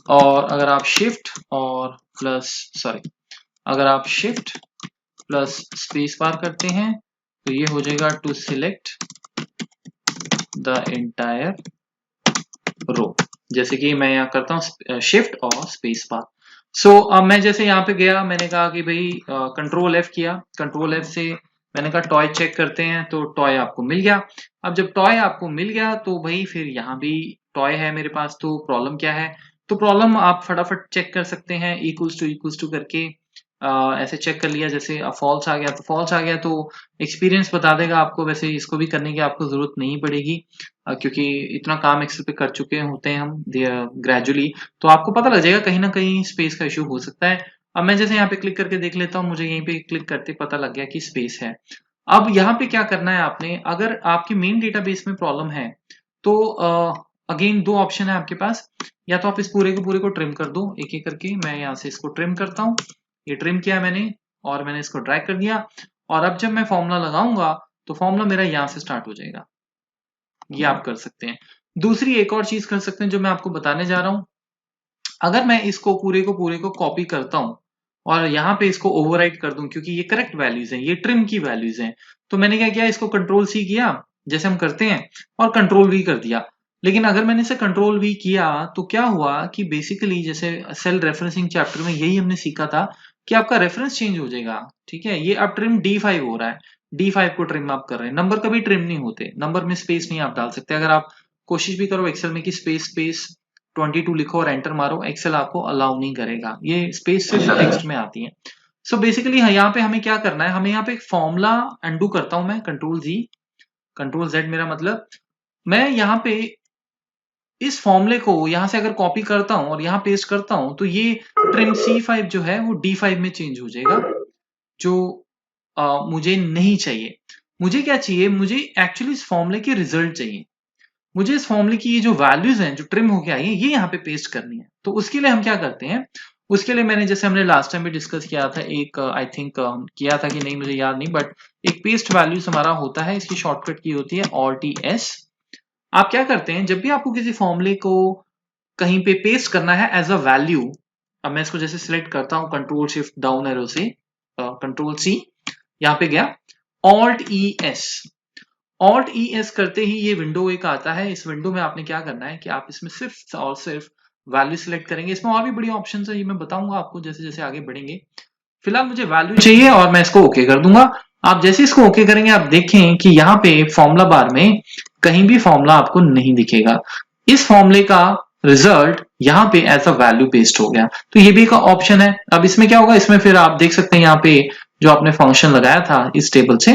और अगर आप शिफ्ट और अगर आप शिफ्ट प्लस स्पेस बार करते हैं तो ये हो जाएगा to select the entire row. जैसे कि मैं यहाँ करता हूँ शिफ्ट और स्पेस बार। सो अब मैं जैसे यहाँ पे गया, मैंने कहा कि भाई कंट्रोल F किया, कंट्रोल F से मैंने कहा टॉय चेक करते हैं, तो टॉय आपको मिल गया। अब जब टॉय आपको मिल गया तो भाई फिर यहाँ भी टॉय है मेरे पास, तो प्रॉब्लम क्या है, तो प्रॉब्लम आप फटाफट चेक कर सकते हैं इक्वल्स टू करके ऐसे चेक कर लिया। जैसे फॉल्स आ गया तो फॉल्स आ गया, तो एक्सपीरियंस बता देगा आपको। वैसे इसको भी करने की आपको जरूरत नहीं पड़ेगी क्योंकि इतना काम एक्सेल पे कर चुके होते हैं हम ग्रेजुअली, तो आपको पता लग जाएगा कहीं ना कहीं स्पेस का इशू हो सकता है। अब मैं जैसे यहाँ पे क्लिक करके देख लेता हूँ, मुझे यहीं पे क्लिक करते पता लग गया कि स्पेस है। अब यहाँ पे क्या करना है आपने, अगर आपकी मेन डेटाबेस में प्रॉब्लम है तो अगेन दो ऑप्शन है आपके पास, या तो आप इस पूरे को ट्रिम कर दो एक एक करके। मैं यहाँ से इसको ट्रिम करता हूँ, ये ट्रिम किया मैंने और मैंने इसको ड्रैग कर दिया, और अब जब मैं फॉर्मूला लगाऊंगा तो फॉर्मूला मेरा यहाँ से स्टार्ट हो जाएगा। ये आप कर सकते हैं। दूसरी एक और चीज कर सकते हैं जो मैं आपको बताने जा रहा हूं, अगर मैं इसको पूरे को कॉपी करता हूं और यहाँ पे इसको ओवरराइट कर दूं, क्योंकि ये करेक्ट वैल्यूज हैं, ये ट्रिम की वैल्यूज हैं, तो मैंने क्या किया, इसको कंट्रोल C किया जैसे हम करते हैं और कंट्रोल V कर दिया। लेकिन अगर मैंने इसे कंट्रोल V किया तो क्या हुआ कि बेसिकली जैसे सेल रेफरेंसिंग चैप्टर में यही हमने सीखा था कि आपका रेफरेंस चेंज हो जाएगा। ठीक है, ये अब ट्रिम D5 हो रहा है, D5 को ट्रिम आप कर रहे हैं। नंबर कभी ट्रिम नहीं होते, नंबर में स्पेस नहीं आप डाल सकते। अगर आप कोशिश भी करो एक्सेल में कि स्पेस 22 लिखो और एंटर मारो, एक्सेल आपको अलाउ नहीं करेगा, ये स्पेस सिर्फ टेक्स्ट में आती है। सो बेसिकली यहाँ पे हमें क्या करना है, हमें यहाँ पे एक फॉर्मूला अनडू करता हूं मैं, कंट्रोल Z मेरा मतलब, मैं यहाँ पे इस फॉर्मूले को यहाँ से अगर कॉपी करता हूं और यहाँ पेस्ट करता हूं तो ये ट्रिम C5 जो है वो D5 में चेंज हो जाएगा, जो मुझे नहीं चाहिए। मुझे क्या चाहिए, मुझे एक्चुअली इस फॉर्मूले के रिजल्ट चाहिए। मुझे इस फॉर्मूले की ये जो वैल्यूज हैं जो ट्रिम होके आई है ये यहाँ पे पेस्ट करनी है। तो उसके लिए हम क्या करते हैं, उसके लिए मैंने जैसे हमने लास्ट टाइम भी डिस्कस किया था, एक आई थिंक किया था कि नहीं मुझे याद नहीं, बट एक पेस्ट वैल्यूज हमारा होता है, इसकी शॉर्टकट की होती है Alt+S। आप क्या करते हैं, जब भी आपको किसी फॉर्मूले को कहीं पे पेस्ट करना है एज अ वैल्यू, अब मैं इसको जैसे सिलेक्ट करता हूं कंट्रोल शिफ्ट डाउन एरो से, कंट्रोल C, यहाँ पे गया, Alt+ES करते ही ये विंडो एक आता है। इस विंडो में आपने क्या करना है कि आप इसमें सिर्फ और सिर्फ वैल्यू सिलेक्ट करेंगे। इसमें और भी बड़ी ऑप्शंस है, ये मैं बताऊंगा आपको जैसे जैसे आगे बढ़ेंगे। फिलहाल मुझे वैल्यू चाहिए और मैं इसको ओके कर दूंगा। आप जैसे इसको ओके करेंगे आप देखें कि यहाँ पे फॉर्मूला बार में कहीं भी फॉर्मूला आपको नहीं दिखेगा। इस फॉर्मूले का रिजल्ट यहाँ पे एज अ वैल्यू पेस्ट हो गया, तो ये भी एक ऑप्शन है। अब इसमें क्या होगा, इसमें फिर आप देख सकते हैं यहाँ पे जो आपने फंक्शन लगाया था इस टेबल से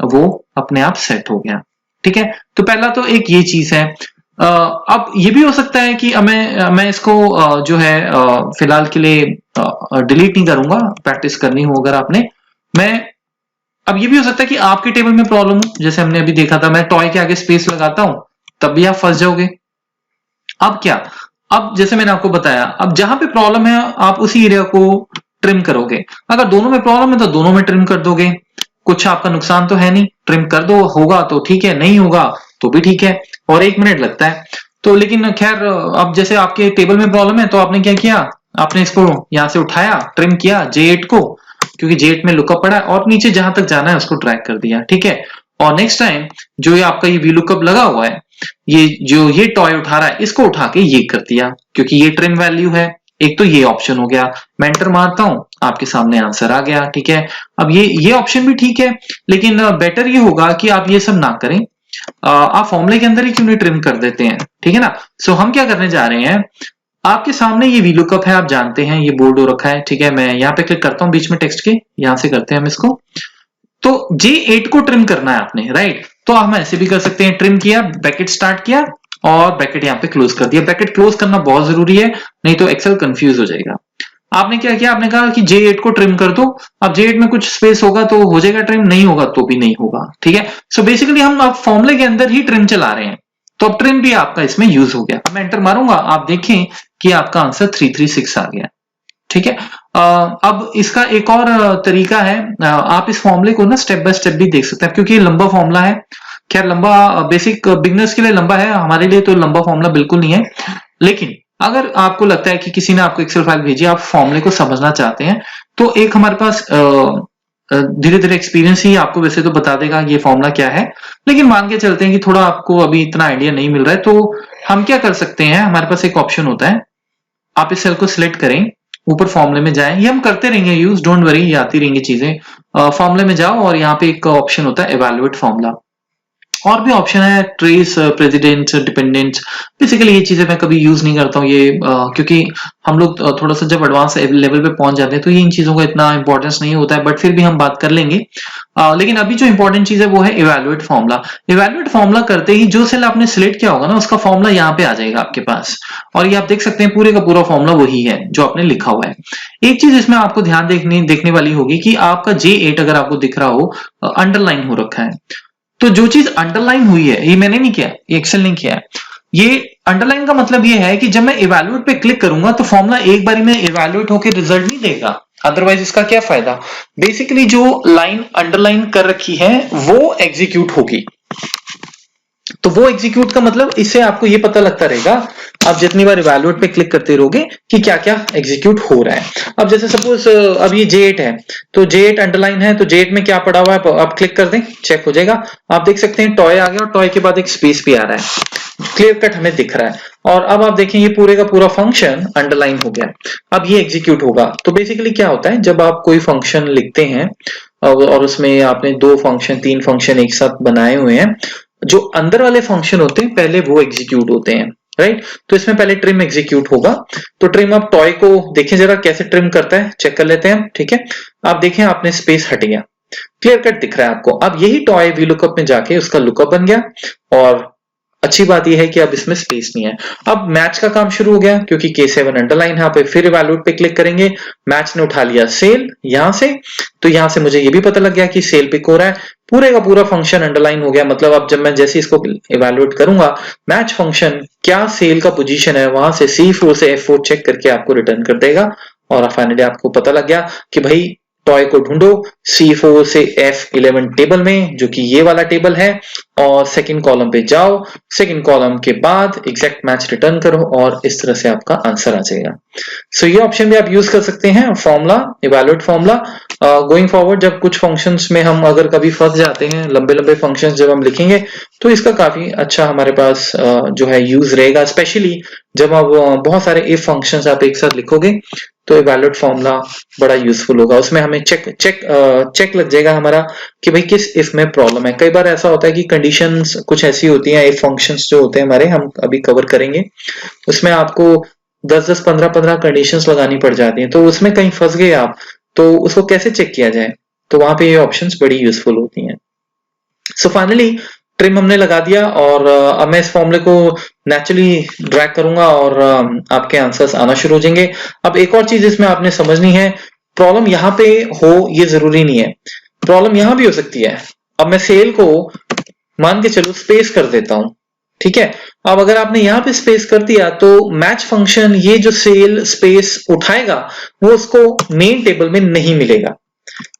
वो अपने आप सेट हो गया। ठीक है, तो पहला तो एक ये चीज है। अब ये भी हो सकता है कि मैं इसको जो है फिलहाल के लिए डिलीट नहीं करूंगा, प्रैक्टिस करनी हो अगर आपने। मैं अब ये भी हो सकता है कि आपके टेबल में प्रॉब्लम हो, जैसे हमने अभी देखा था, मैं टॉय के आगे स्पेस लगाता हूं तब भी आप फंस जाओगे। अब क्या, अब जैसे मैंने आपको बताया, अब जहां पे प्रॉब्लम है आप उसी एरिया को ट्रिम करोगे। अगर दोनों में प्रॉब्लम है तो दोनों में ट्रिम कर दोगे, कुछ आपका नुकसान तो है नहीं, ट्रिम कर दो, होगा तो ठीक है, नहीं होगा तो भी ठीक है, और 1 मिनट लगता है। तो लेकिन खैर अब जैसे आपके टेबल में प्रॉब्लम है तो आपने क्या किया, आपने इसको यहां से उठाया, ट्रिम किया J8 को, क्योंकि J8 में लुकअप पड़ा है, और नीचे जहां तक जाना है उसको ड्रैग कर दिया। ठीक है, और नेक्स्ट टाइम जो ये आपका ये VLOOKUP लगा हुआ है, ये जो ये टॉय उठा रहा है इसको उठा के ये कर दिया, क्योंकि ये ट्रिम वैल्यू है। एक तो ये ऑप्शन हो गया, मैं एंटर मारता हूं, आपके सामने आंसर आ गया। ठीक है, अब ये ऑप्शन भी ठीक है, लेकिन बेटर ये होगा कि आप ये सब ना करें, आप फॉर्मूले के अंदर ही क्यों नहीं ट्रिम कर देते हैं। ठीक है ना, सो हम क्या करने जा रहे हैं, आपके सामने ये VLOOKUP है, आप जानते हैं, ये बोल्ड हो रखा है। ठीक है, मैं यहाँ पे क्लिक करता हूँ बीच में टेक्स्ट के, यहां से करते हैं हम इसको, तो J8 को ट्रिम करना है आपने, राइट। तो हम ऐसे भी कर सकते हैं, ट्रिम किया, ब्रैकेट स्टार्ट किया, और ब्रैकेट यहाँ पे क्लोज कर दिया। ब्रैकेट क्लोज करना बहुत जरूरी है, नहीं तो एक्सेल कंफ्यूज हो जाएगा। आपने क्या किया, आपने कहा कि J8 को ट्रिम कर दो। अब J8 में कुछ स्पेस होगा तो हो जाएगा ट्रिम, नहीं होगा तो भी नहीं होगा, ठीक है। सो बेसिकली हम अब फॉर्मूले के अंदर ही ट्रिम चला रहे हैं, तो अब ट्रिम भी आपका इसमें यूज हो गया। अब मैं एंटर मारूंगा, आप देखें कि आपका आंसर 336 आ गया, ठीक है। अब इसका एक और तरीका है, आप इस फॉर्मूले को ना स्टेप बाय स्टेप भी देख सकते हैं, क्योंकि ये लंबा फॉर्मूला है। खैर लंबा बेसिक बिगनर्स के लिए लंबा है, हमारे लिए तो लंबा फॉर्मूला बिल्कुल नहीं है। लेकिन अगर आपको लगता है कि किसी ने आपको एक्सेल फाइल भेजी, आप फॉर्मूले को समझना चाहते हैं, तो एक हमारे पास धीरे धीरे एक्सपीरियंस ही आपको वैसे तो बता देगा ये फॉर्मूला क्या है, लेकिन मान के चलते हैं कि थोड़ा आपको अभी इतना आइडिया नहीं मिल रहा है, तो हम क्या कर सकते हैं, हमारे पास एक ऑप्शन होता है, आप इस सेल को सिलेक्ट करें, ऊपर फॉर्मूले में जाएं, ये हम करते रहेंगे यूज, डोंट वरी, ये आती रहेंगी चीजें। फॉर्मूले में जाओ और यहाँ पे एक ऑप्शन होता है इवैल्यूएट फॉर्मूला, और भी ऑप्शन है ट्रेस, प्रेसिडेंट, डिपेंडेंट। बेसिकली ये चीजें मैं कभी यूज नहीं करता हूँ ये, क्योंकि हम लोग थोड़ा सा जब एडवांस लेवल पे पहुंच जाते हैं तो ये इन चीजों का इतना इंपॉर्टेंस नहीं होता है, बट फिर भी हम बात कर लेंगे। लेकिन अभी जो इंपॉर्टेंट चीज है वो है इवैल्यूएट फॉर्मूला। इवैल्यूएट फॉर्मूला करते ही जो सेल आपने सिलेक्ट किया होगा ना, उसका फॉर्मूला यहाँ पे आ जाएगा आपके पास, और ये आप देख सकते हैं पूरे का पूरा फॉर्मूला वही है जो आपने लिखा हुआ है। एक चीज इसमें आपको ध्यान देखने वाली होगी कि आपका J8 अगर आपको दिख रहा हो, अंडरलाइन हो रखा है, तो जो चीज अंडरलाइन हुई है, ये मैंने नहीं किया, ये एक्सेल नहीं किया है, ये अंडरलाइन का मतलब ये है कि जब मैं इवैल्यूएट पे क्लिक करूंगा तो फॉर्मूला एक बारी में इवैल्यूएट होकर रिजल्ट नहीं देगा, अदरवाइज इसका क्या फायदा। बेसिकली जो लाइन अंडरलाइन कर रखी है वो एग्जीक्यूट होगी, तो वो एग्जीक्यूट का मतलब इससे आपको ये पता लगता रहेगा, आप जितनी बार इवैल्यूएट पे क्लिक करते रहोगे कि क्या क्या एग्जीक्यूट हो रहा है। अब जैसे सपोज अब ये J8 है, तो J8 अंडरलाइन है, तो J8 में क्या पड़ा हुआ है आप क्लिक कर दें, चेक हो जाएगा। आप देख सकते हैं टॉय आ गया, और टॉय के बाद एक स्पेस भी आ रहा है, क्लियर कट हमें दिख रहा है। और अब आप देखें ये पूरे का पूरा फंक्शन अंडरलाइन हो गया। अब ये एग्जीक्यूट होगा, तो बेसिकली क्या होता है, जब आप कोई फंक्शन लिखते हैं और उसमें आपने 2 फंक्शन 3 फंक्शन एक साथ बनाए हुए हैं, जो अंदर वाले फंक्शन होते हैं पहले वो एग्जीक्यूट होते हैं, राइट। तो इसमें पहले ट्रिम एग्जीक्यूट होगा, तो ट्रिम, आप टॉय को देखें जरा कैसे ट्रिम करता है, चेक कर लेते हैं, ठीक है। आप देखें आपने स्पेस हट गया, क्लियर कट दिख रहा है आपको। अब यही टॉय वी लुकअप में जाके उसका लुकअप बन गया, और अच्छी बात यह है कि अब इसमें स्पेस नहीं है। अब मैच का काम शुरू हो गया, क्योंकि K7 अंडरलाइन है, पे फिर इवैल्यूएट पे क्लिक करेंगे, मैच ने उठा लिया सेल यहां से, तो यहां से मुझे ये भी पता लग गया कि सेल पिक हो रहा है, पूरे का पूरा फंक्शन अंडरलाइन हो गया। मतलब अब जब मैं जैसे इसको इवैल्यूएट करूंगा, मैच फंक्शन क्या सेल का पोजीशन है वहां से C4 से F4 चेक करके आपको रिटर्न कर देगा, और फाइनली आपको पता लग गया कि भाई टॉय को ढूंढो C4 से F11 टेबल में, जो कि ये वाला टेबल है, और सेकंड कॉलम पे जाओ, सेकंड कॉलम के बाद एग्जैक्ट मैच रिटर्न करो, और इस तरह से आपका आंसर आ जाएगा। सो ये ऑप्शन भी आप यूज कर सकते हैं, formula, evaluate formula. Going forward जब कुछ फंक्शंस में हम अगर कभी फंस जाते हैं, लंबे लंबे फंक्शंस जब हम लिखेंगे, तो इसका काफी अच्छा हमारे पास जो है यूज रहेगा, स्पेशली जब आप बहुत सारे इफ फंक्शंस आप एक साथ लिखोगे, तो इवैल्यूएट फॉर्मूला बड़ा यूजफुल होगा। उसमें हमें चेक लग जाएगा हमारा कि भाई किस इफ में प्रॉब्लम है। कई बार ऐसा होता है कि कंडीशंस कुछ ऐसी होती हैं, इफ फंक्शंस जो होते हैं हमारे, हम अभी कवर करेंगे, उसमें आपको 10-10, 15-15 कंडीशंस लगानी पड़ जाती हैं, तो उसमें कहीं फंस गए आप, तो उसको कैसे चेक किया जाए, तो वहां पे ये ऑप्शंस बड़ी यूजफुल होती हैं। सो फाइनली ट्रिम हमने लगा दिया, और अब मैं इस फॉर्मूले को नेचुरली ड्रैग करूंगा और आपके आंसर्स आना शुरू हो जाएंगे। अब एक और चीज इसमें आपने समझनी है, प्रॉब्लम यहाँ पे हो ये जरूरी नहीं है, प्रॉब्लम यहाँ भी हो सकती है। अब मैं सेल को मान के चलो स्पेस कर देता हूं, ठीक है। अब अगर आपने यहाँ पे स्पेस कर दिया, तो मैच फंक्शन ये जो सेल स्पेस उठाएगा वो उसको मेन टेबल में नहीं मिलेगा।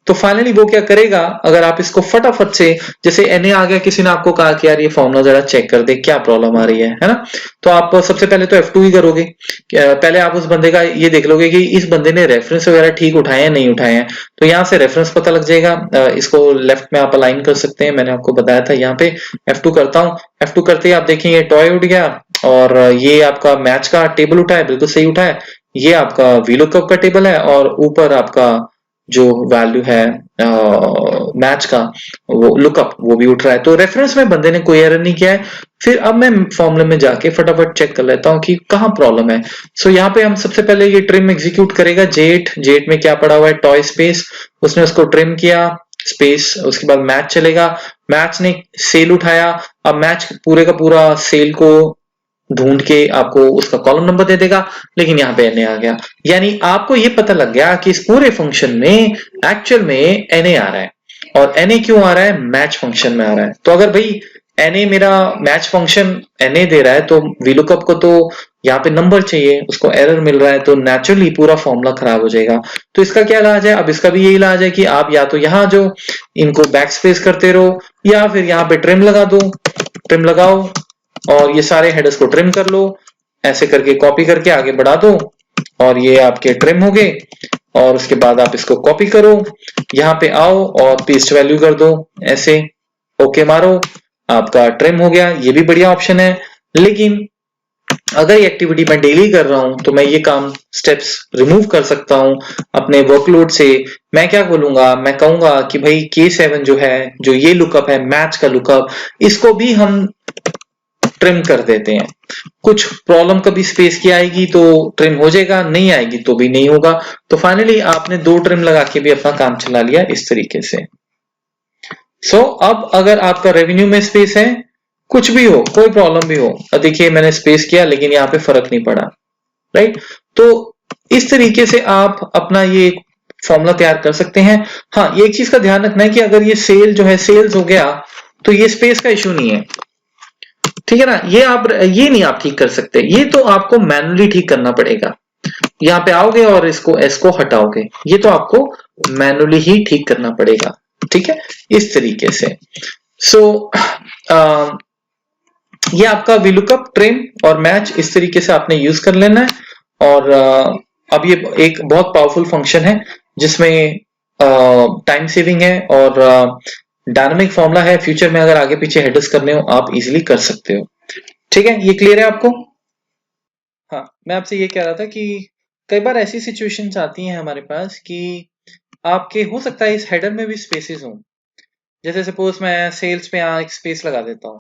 तो फाइनली वो क्या करेगा, अगर आप इसको फटाफट से, जैसे एनए आ गया, किसी ने आपको कहा कि यार ये फॉर्मूला जरा चेक कर दे क्या प्रॉब्लम आ रही है ना, तो आप सबसे पहले तो F2 ही करोगे। पहले आप उस बंदे का ये देख लोगे कि इस बंदे ने रेफरेंस वगैरह ठीक उठाए हैं नहीं उठाए हैं, तो यहाँ से रेफरेंस पता लग जाएगा। इसको लेफ्ट में आप अलाइन कर सकते हैं, मैंने आपको बताया था। यहाँ पे F2 करता हूँ, F2 करते ही आप देखें ये टॉय उठ गया, और ये आपका मैच का टेबल उठा है, बिल्कुल सही उठा है। ये आपका वीलुकअप का टेबल है, और ऊपर आपका जो वैल्यू है मैच का वो लुकअप वो भी उठ रहा है। तो रेफरेंस में बंदे ने कोई एरर नहीं किया है। फिर अब मैं फॉर्मूले में जाके फटाफट चेक कर लेता हूं कि कहां प्रॉब्लम है। सो यहाँ पे हम सबसे पहले ये ट्रिम एग्जीक्यूट करेगा J8 में क्या पड़ा हुआ है, टॉय स्पेस, उसने उसको ट्रिम किया स्पेस, उसके बाद मैच चलेगा, मैच ने सेल उठाया। अब मैच पूरे का पूरा सेल को ढूंढ के आपको उसका कॉलम नंबर दे देगा, लेकिन यहाँ पे NA आ गया। यानी आपको ये पता लग गया कि इस पूरे फंक्शन में एक्चुअल में NA आ रहा है। और NA क्यों आ रहा है? मैच फंक्शन में आ रहा है। तो अगर भाई NA मेरा मैच फंक्शन NA दे रहा है, तो VLOOKUP को तो यहाँ पे नंबर चाहिए, उसको एरर मिल रहा है, तो नेचुरली पूरा फॉर्मूला खराब हो जाएगा। तो इसका क्या इलाज है? अब इसका भी यही इलाज है कि आप या तो यहाँ जो इनको बैक स्पेस करते रहो, या फिर यहाँ पे ट्रिम लगा दो, ट्रिम लगाओ और ये सारे हेडर्स को ट्रिम कर लो, ऐसे करके कॉपी करके आगे बढ़ा दो और ये आपके ट्रिम हो गए। और उसके बाद आप इसको कॉपी करो, यहाँ पे आओ और पेस्ट वैल्यू कर दो, ऐसे ओके मारो, आपका ट्रिम हो गया। ये भी बढ़िया ऑप्शन है। लेकिन अगर ये एक्टिविटी मैं डेली कर रहा हूं तो मैं ये काम स्टेप्स रिमूव कर सकता हूं अपने वर्कलोड से। मैं क्या बोलूंगा? मैं कहूंगा कि भाई K7 जो है, जो ये लुकअप है, मैच का लुकअप, इसको भी हम ट्रिम कर देते हैं। कुछ प्रॉब्लम कभी स्पेस की आएगी तो ट्रिम हो जाएगा, नहीं आएगी तो भी नहीं होगा। तो फाइनली आपने 2 ट्रिम लगा के भी अपना काम चला लिया इस तरीके से। अब अगर आपका रेवेन्यू में स्पेस है, कुछ भी हो, कोई प्रॉब्लम भी हो, देखिए मैंने स्पेस किया लेकिन यहाँ पे फर्क नहीं पड़ा, राइट? तो इस तरीके से आप अपना ये फॉर्मूला तैयार कर सकते हैं। हाँ, ये एक चीज का ध्यान रखना है कि अगर ये सेल जो है सेल्स हो गया, तो ये स्पेस का इश्यू नहीं है, ठीक है ना? ये नहीं आप ठीक कर सकते, ये तो आपको मैनुअली ठीक करना पड़ेगा। यहाँ पे आओगे और इसको एस को हटाओगे, ये तो आपको मैनुअली ही ठीक करना पड़ेगा, ठीक है? इस तरीके से। ये आपका VLOOKUP, ट्रिम और मैच इस तरीके से आपने यूज कर लेना है। और अब ये एक बहुत पावरफुल फंक्शन है जिसमें टाइम सेविंग है और डायनामिक फॉर्मूला है। फ्यूचर में अगर आगे पीछे हेडर्स करने हो आप इजीली कर सकते हो, ठीक है? ये क्लियर है आपको? हाँ, मैं आपसे ये कह रहा था कि कई बार ऐसी सिचुएशंस आती हैं हमारे पास कि आपके हो सकता है इस हेडर में भी स्पेसेस हों। जैसे सपोज मैं सेल्स पे यहाँ एक स्पेस लगा देता हूँ,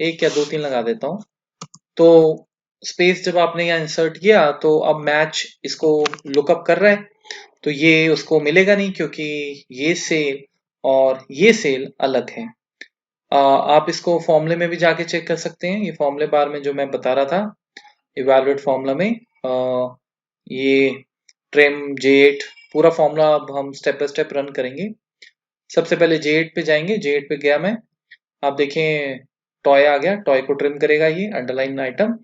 एक या दो तीन लगा देता हूँ। तो स्पेस जब आपने यहाँ इंसर्ट किया तो अब मैच इसको लुकअप कर रहा है, तो ये उसको मिलेगा नहीं क्योंकि ये सेल और ये सेल अलग है। आप इसको फॉर्मूले में भी जाके चेक कर सकते हैं। ये फॉर्मूले बार में जो मैं बता रहा था, इवैल्यूएट फॉर्मूला में ये ट्रिम J8 पूरा फॉर्मूला अब हम स्टेप बाय स्टेप रन करेंगे। सबसे पहले J8 पे जाएंगे। J8 पे गया मैं, आप देखें टॉय आ गया, टॉय को ट्रिम करेगा ये अंडरलाइन आइटम,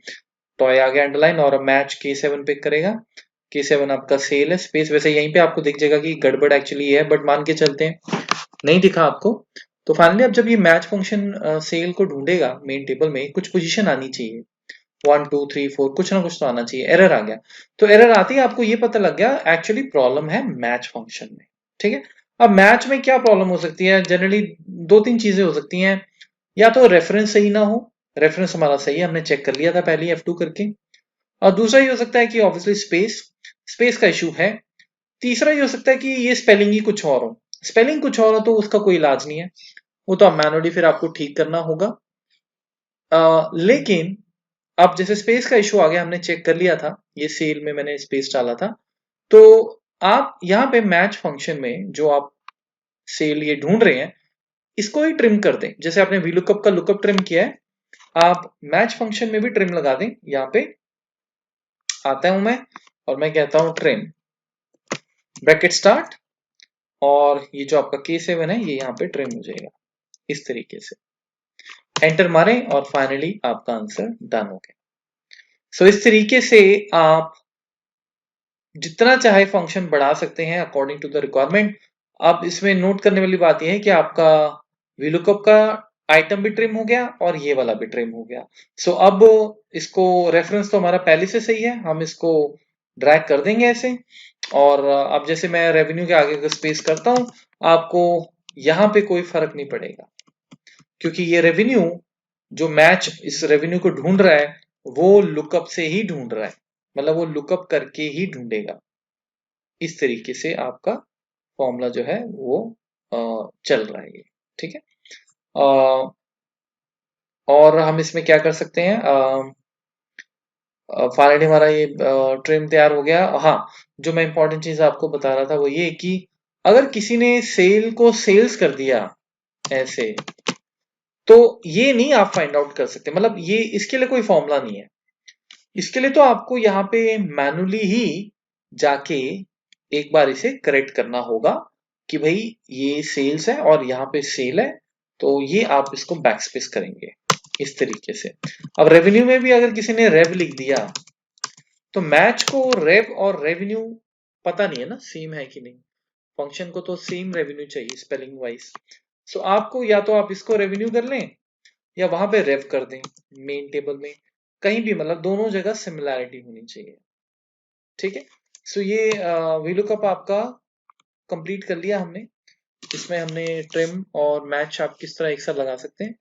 टॉय आ गया अंडरलाइन। और मैच K7 पिक करेगा। K7 आपका सेल है, स्पेस वैसे यहीं पे आपको दिख जाएगा कि गड़बड़ एक्चुअली है, बट मान के चलते हैं नहीं दिखा आपको। तो फाइनली अब जब ये मैच फंक्शन सेल को ढूंढेगा मेन टेबल में, कुछ पोजीशन आनी चाहिए, 1 2 3 4, कुछ ना कुछ तो आना चाहिए। एरर आ गया, तो एरर आते ही आपको ये पता लग गया एक्चुअली प्रॉब्लम है मैच फंक्शन में, ठीक है? अब मैच में क्या प्रॉब्लम हो सकती है? जनरली दो तीन चीजें हो सकती हैं। या तो रेफरेंस सही ना हो, रेफरेंस हमारा सही है, हमने चेक कर लिया था पहले ही F2 करके। और दूसरा ये हो सकता है कि ऑब्वियसली स्पेस का इशू है। तीसरा ये हो सकता है कि ये स्पेलिंग ही कुछ और हो। स्पेलिंग कुछ और हो तो उसका कोई इलाज नहीं है, वो तो आप मैनुअली फिर आपको ठीक करना होगा। लेकिन अब जैसे स्पेस का इशू आ गया, हमने चेक कर लिया था, ये सेल में मैंने स्पेस डाला था, तो आप यहाँ पे मैच फंक्शन में जो आप सेल ये ढूंढ रहे हैं, इसको ही ट्रिम कर दें। जैसे आपने VLOOKUP का लुकअप ट्रिम किया है, आप मैच फंक्शन में भी ट्रिम लगा दें। यहाँ पे आता हूं मैं और मैं कहता हूं ट्रिम ब्रैकेट स्टार्ट, और ये जो आपका K7 है ये यहाँ पे ट्रिम हो जाएगा इस तरीके से। एंटर मारें और फाइनली आपका आंसर डन हो गया। इस तरीके से आप जितना चाहे फंक्शन बढ़ा सकते हैं अकॉर्डिंग टू द रिक्वायरमेंट। अब इसमें नोट करने वाली बात यह है कि आपका VLOOKUP का आइटम भी ट्रिम हो गया और ये वाला भी ट्रिम हो गया। अब इसको रेफरेंस तो हमारा पहले से सही है, हम इसको ड्रैग कर देंगे ऐसे। और अब जैसे मैं रेवेन्यू के आगे का स्पेस करता हूं, आपको यहाँ पे कोई फर्क नहीं पड़ेगा क्योंकि ये रेवेन्यू जो मैच इस रेवेन्यू को ढूंढ रहा है वो लुकअप से ही ढूंढ रहा है, मतलब वो लुकअप करके ही ढूंढेगा। इस तरीके से आपका फॉर्मूला जो है वो चल रहा है ये, ठीक है? और हम इसमें क्या कर सकते हैं? फाइनली हमारा ये ट्रिम तैयार हो गया। हाँ, जो मैं इंपॉर्टेंट चीज आपको बता रहा था वो ये कि अगर किसी ने सेल को सेल्स कर दिया ऐसे, तो ये नहीं आप फाइंड आउट कर सकते, मतलब ये इसके लिए कोई फॉर्मूला नहीं है। इसके लिए तो आपको यहाँ पे मैनुअली ही जाके एक बार इसे करेक्ट करना होगा कि भाई ये सेल्स है और यहाँ पे सेल है, तो ये आप इसको बैकस्पेस करेंगे इस तरीके से। अब रेवेन्यू में भी अगर किसी ने रेव लिख दिया तो मैच को रेव और रेवेन्यू पता नहीं है ना सेम है कि नहीं, फंक्शन को तो सेम रेवेन्यू चाहिए स्पेलिंग वाइज। सो आपको या तो आप इसको रेवेन्यू कर लें या वहां पे रेव कर दें मेन टेबल में, कहीं भी, मतलब दोनों जगह सिमिलैरिटी होनी चाहिए। ठीक है, सो ये वीलुकअप आपका कंप्लीट कर लिया हमने। इसमें हमने ट्रिम और मैच आप किस तरह एक साथ लगा सकते हैं,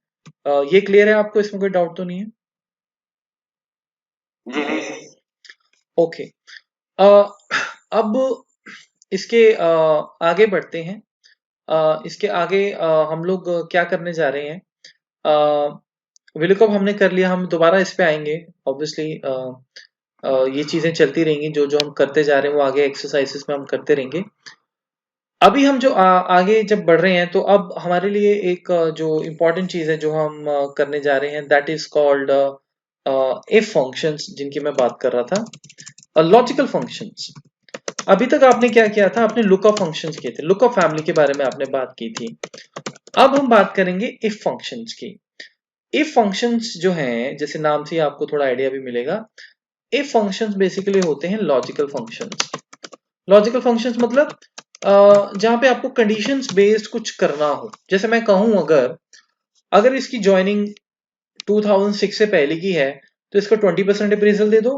ये क्लियर है आपको, इसमें कोई डाउट तो नहीं है? जी जी। ओके, अब इसके आगे बढ़ते हैं। इसके आगे हम लोग क्या करने जा रहे हैं, विलुकअप हमने कर लिया, हम दोबारा इस पे आएंगे ऑब्वियसली। ये चीजें चलती रहेंगी, जो जो हम करते जा रहे हैं वो आगे एक्सरसाइजेस में हम करते रहेंगे। अभी हम जो आगे जब बढ़ रहे हैं तो अब हमारे लिए एक जो इम्पोर्टेंट चीज है जो हम करने जा रहे हैं, that is called if functions, जिनकी मैं बात कर रहा था, लॉजिकल फंक्शंस। अभी तक आपने क्या किया था, आपने लुकअप फंक्शंस किए थे, लुकअप फैमिली के बारे में आपने बात की थी। अब हम बात करेंगे इफ फंक्शंस की। इफ फंक्शंस जो हैं, जैसे नाम से ही आपको थोड़ा आइडिया भी मिलेगा, इफ फंक्शंस बेसिकली होते हैं लॉजिकल फंक्शंस। लॉजिकल फंक्शंस मतलब जहां पे आपको कंडीशंस बेस्ड कुछ करना हो। जैसे मैं कहूं, अगर अगर इसकी ज्वाइनिंग 2006 से पहले की है तो इसका 20% अप्रेजल दे दो,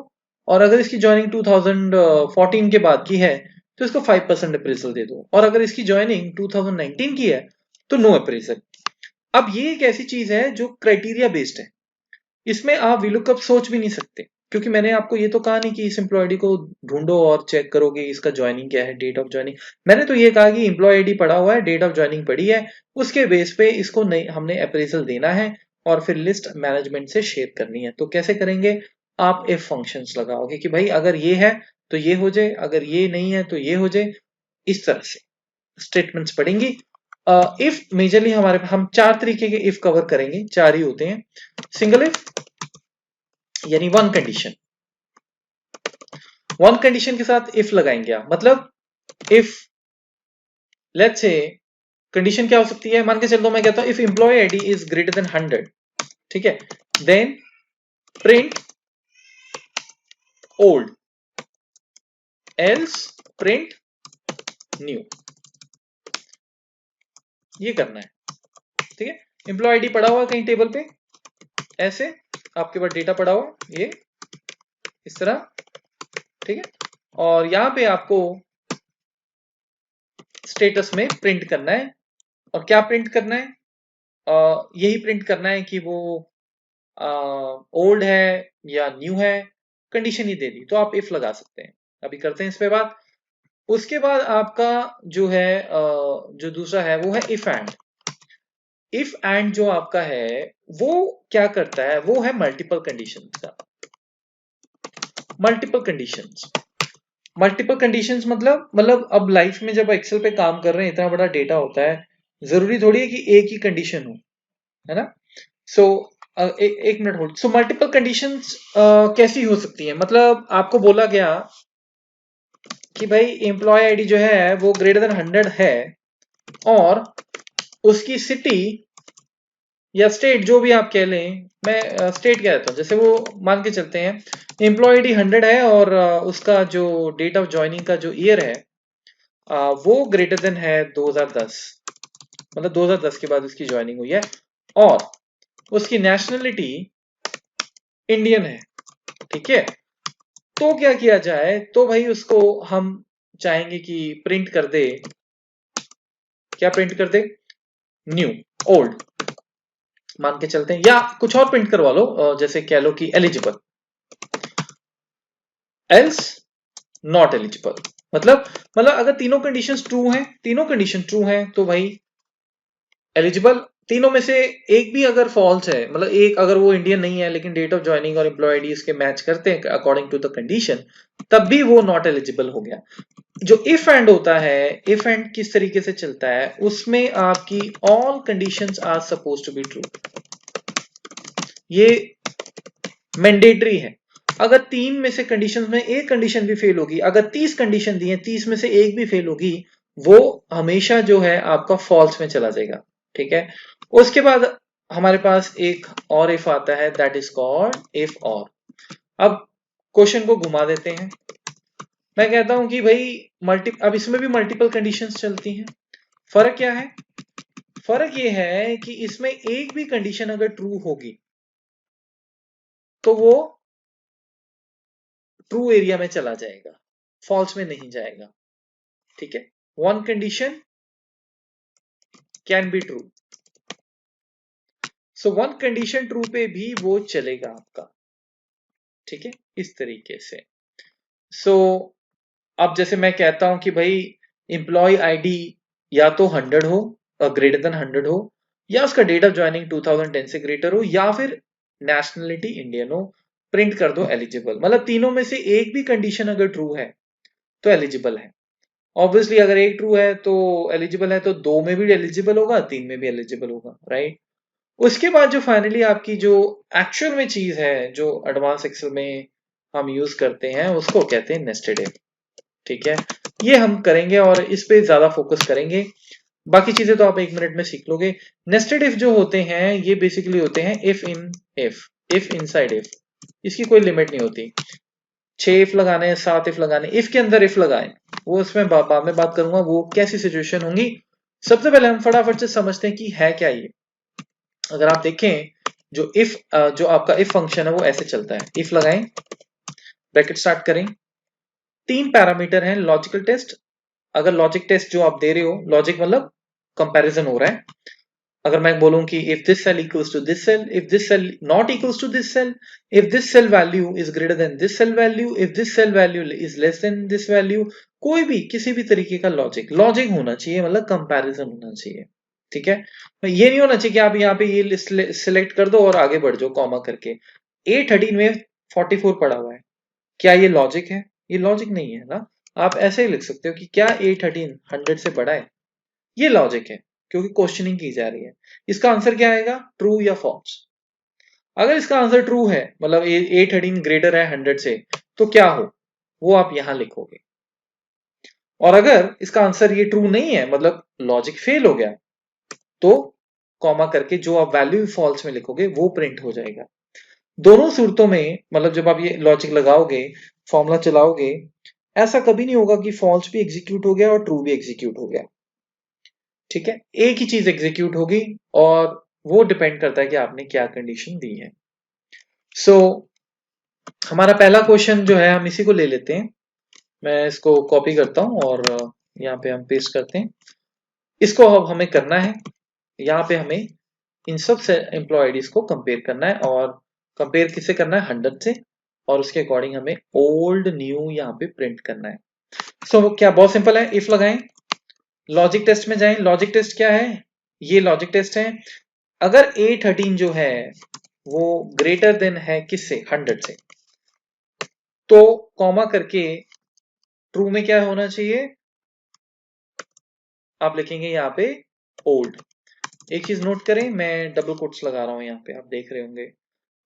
और अगर इसकी ज्वाइनिंग 2014 के बाद की है तो इसको 5% अप्रेजल दे दो, और अगर इसकी ज्वाइनिंग 2019 की है तो नो अप्रेजल। अब ये एक ऐसी चीज है जो क्राइटेरिया बेस्ड है, इसमें आप वीलुकअप सोच भी नहीं सकते, क्योंकि मैंने आपको ये तो कहा नहीं कि इस एम्प्लॉय को ढूंढो और चेक करो कि इसका ज्वाइनिंग क्या है, डेट ऑफ ज्वाइनिंग। मैंने तो ये कहा कि एम्प्लॉय आईडी पड़ा हुआ है, डेट ऑफ ज्वाइनिंग पड़ी है, उसके बेस पे इसको नहीं हमने अप्रेजल देना है और फिर लिस्ट मैनेजमेंट से शेयर करनी है। तो कैसे करेंगे, आप इफ फंक्शंस लगाओगे कि भाई अगर ये है तो ये हो जाए, अगर ये नहीं है तो ये हो जाए, इस तरह से स्टेटमेंट्स पढ़ेंगी। इफ मेजरली हम 4 तरीके के इफ कवर करेंगे, 4 ही होते हैं। सिंगल इफ यानी वन कंडीशन के साथ इफ लगाएंगे आप, मतलब इफ लेट्स से कंडीशन क्या हो सकती है, मान के चलो मैं कहता हूं if employee ID is greater than 100, ठीक है, then print old else print new. ये करना है, ठीक है। एम्प्लॉय आईडी पड़ा हुआ कहीं टेबल पे, ऐसे आपके पास डेटा पड़ा हुआ ये इस तरह, ठीक है, और यहां पे आपको स्टेटस में प्रिंट करना है। और क्या प्रिंट करना है, यही प्रिंट करना है कि वो ओल्ड है या न्यू है, कंडीशन ही दे दी तो आप इफ लगा सकते हैं। अभी करते हैं इस पे बात। उसके बाद आपका जो है जो दूसरा है वो है इफ एंड। इफ एंड जो आपका है वो क्या करता है, वो है मल्टीपल कंडीशन का। मल्टीपल कंडीशंस, मल्टीपल कंडीशंस मतलब अब लाइफ में जब एक्सेल पे काम कर रहे हैं, इतना बड़ा डेटा होता है, जरूरी थोड़ी है कि एक ही कंडीशन हो, है ना। सो एक minute hold. So multiple conditions कैसी हो सकती है, मतलब आपको बोला गया कि भाई एम्प्लॉय आईडी जो है वो ग्रेटर देन 100 है और उसकी सिटी या स्टेट जो भी आप कह लें, मैं स्टेट कह देता हूं, जैसे वो मान के चलते हैं एम्प्लॉय आईडी 100 है और उसका जो डेट ऑफ ज्वाइनिंग का जो ईयर है वो ग्रेटर देन है 2010, मतलब 2010 के बाद उसकी ज्वाइनिंग हुई है, और उसकी नेशनलिटी इंडियन है, ठीक है। तो क्या किया जाए, तो भाई उसको हम चाहेंगे कि प्रिंट कर दे, क्या प्रिंट कर दे, न्यू ओल्ड मान के चलते हैं, या कुछ और प्रिंट करवा लो, जैसे कह लो कि एलिजिबल एल्स नॉट एलिजिबल। मतलब अगर तीनों कंडीशंस ट्रू हैं, तीनों कंडीशन ट्रू हैं तो भाई एलिजिबल तीनों में से एक भी अगर फॉल्स है, मतलब एक अगर वो इंडियन नहीं है लेकिन डेट ऑफ ज्वाइनिंग और एम्प्लॉय आईडी इसके मैच करते हैं अकॉर्डिंग टू द कंडीशन, तब भी वो नॉट एलिजिबल हो गया। जो इफ एंड होता है, इफ एंड किस तरीके से चलता है, उसमें आपकी all conditions are supposed to be true, ये मैंडेटरी है। अगर 3 में से कंडीशंस में एक कंडीशन भी फेल होगी, अगर 30 कंडीशन दी है 30 में से एक भी फेल होगी, वो हमेशा जो है आपका फॉल्स में चला जाएगा। ठीक है, उसके बाद हमारे पास एक और इफ आता है, दैट इज कॉल्ड इफ और। अब क्वेश्चन को घुमा देते हैं, मैं कहता हूं कि भाई अब इसमें भी मल्टीपल कंडीशंस चलती हैं। फर्क क्या है? फर्क ये है कि इसमें एक भी कंडीशन अगर ट्रू होगी तो वो ट्रू एरिया में चला जाएगा, फॉल्स में नहीं जाएगा। ठीक है, one condition can be true, so one condition true पे भी वो चलेगा आपका। ठीक है, इस तरीके से। सो अब जैसे मैं कहता हूं कि भाई एम्प्लॉय आईडी या तो 100 हो, ग्रेटर देन 100 हो, या उसका डेट ऑफ ज्वाइनिंग 2010 से ग्रेटर हो, या फिर नेशनलिटी इंडियन हो, प्रिंट कर दो एलिजिबल। मतलब तीनों में से एक भी कंडीशन अगर ट्रू है तो एलिजिबल है। ऑब्वियसली अगर एक ट्रू है तो एलिजिबल है, तो 2 में भी एलिजिबल होगा, 3 में भी एलिजिबल होगा, राइट। उसके बाद जो फाइनली आपकी जो एक्चुअल में चीज है, जो एडवांस एक्सेल में हम यूज करते हैं, उसको कहते हैं नेस्टेड इफ। ठीक है, ये हम करेंगे और इस पे ज्यादा फोकस करेंगे, बाकी चीजें तो आप 1 मिनट में सीख लोगे। नेस्टेड इफ जो होते हैं ये बेसिकली होते हैं if in if inside if, इसकी कोई लिमिट नहीं होती। 6 इफ लगाने हैं, 7 इफ लगाने, इफ के अंदर इफ लगाएं, वो उसमें बाद में बात करूंगा वो कैसी सिचुएशन होंगी। सबसे पहले हम फटाफट से समझते हैं कि है क्या ये। अगर आप देखें जो इफ जो आपका इफ फंक्शन है वो ऐसे चलता है, इफ लगाएं, ब्रैकेट स्टार्ट करें, 3 पैरामीटर हैं, लॉजिकल टेस्ट। अगर लॉजिक टेस्ट जो आप दे रहे हो, लॉजिक मतलब कंपैरिजन हो रहा है, अगर मैं बोलूं कि if this cell equals to this cell, if this cell not equals to this cell, if this cell value is greater than this cell value, if this cell value is less than this value, कोई भी किसी भी तरीके का logic logic होना चाहिए, मतलब comparison होना चाहिए। ठीक है, ये नहीं होना चाहिए कि आप यहाँ पे ये सिलेक्ट कर दो और आगे बढ़ जाओ कॉमा करके। A13 में 44 पड़ा हुआ है, क्या ये लॉजिक है? ये लॉजिक नहीं है ना। आप ऐसे ही लिख सकते हो कि क्या A13 100 से बड़ा है, ये लॉजिक है, क्योंकि क्वेश्चनिंग की जा रही है। इसका आंसर क्या आएगा, ट्रू या फॉल्स। अगर इसका आंसर ट्रू है, मतलब A13 ग्रेटर है 100 से, तो क्या हो, वो आप यहां लिखोगे। और अगर इसका आंसर ये ट्रू नहीं है, मतलब लॉजिक फेल हो गया, तो कॉमा करके जो आप वैल्यू फॉल्स में लिखोगे वो प्रिंट हो जाएगा। दोनों सूरतों में, मतलब जब आप ये लॉजिक लगाओगे, फॉर्मूला चलाओगे, ऐसा कभी नहीं होगा कि फॉल्स भी एग्जीक्यूट हो गया और ट्रू भी एग्जीक्यूट हो गया। ठीक है, एक ही चीज एग्जीक्यूट होगी और वो डिपेंड करता है कि आपने क्या कंडीशन दी है। सो हमारा पहला क्वेश्चन जो है हम इसी को ले लेते हैं। मैं इसको कॉपी करता हूं और यहाँ पे हम पेस्ट करते हैं। इसको अब हमें करना है, यहाँ पे हमें इन सब से एम्प्लॉय आईडीज को कंपेयर करना है, और कंपेयर किससे करना है, 100 से, और उसके अकॉर्डिंग हमें ओल्ड न्यू यहाँ पे प्रिंट करना है। सो क्या, बहुत सिंपल है, इफ लगाएं, लॉजिक टेस्ट में जाएं। लॉजिक टेस्ट क्या है, ये लॉजिक टेस्ट है। अगर A13 जो है वो ग्रेटर देन है किससे, 100 से, तो कॉमा करके ट्रू में क्या होना चाहिए, आप लिखेंगे यहाँ पे ओल्ड। एक चीज नोट करें, मैं डबल कोट्स लगा रहा हूं यहाँ पे, आप देख रहे होंगे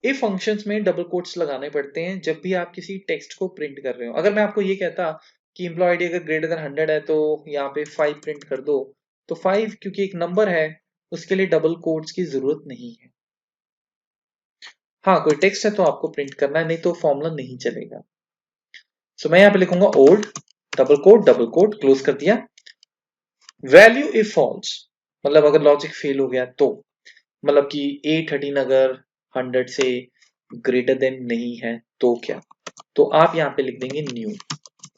इफ फंक्शंस में डबल कोट्स लगाने पड़ते हैं जब भी आप किसी टेक्स्ट को प्रिंट कर रहे हो। अगर मैं आपको ये कहता कि एम्प्लॉय आईडी अगर ग्रेटर देन 100 है तो यहाँ पे 5 प्रिंट कर दो, तो 5 क्योंकि एक नंबर है, उसके लिए डबल कोट्स की जरूरत नहीं है। हाँ, कोई टेक्स्ट है तो आपको प्रिंट करना है, नहीं तो फॉर्मूला नहीं चलेगा। सो मैं यहाँ पे लिखूंगा ओल्ड, डबल कोट क्लोज कर दिया, वैल्यू इफ फॉल्स, मतलब अगर लॉजिक फेल हो गया तो, मतलब कि A13 अगर 100 से ग्रेटर देन नहीं है तो क्या, तो आप यहाँ पे लिख देंगे न्यू,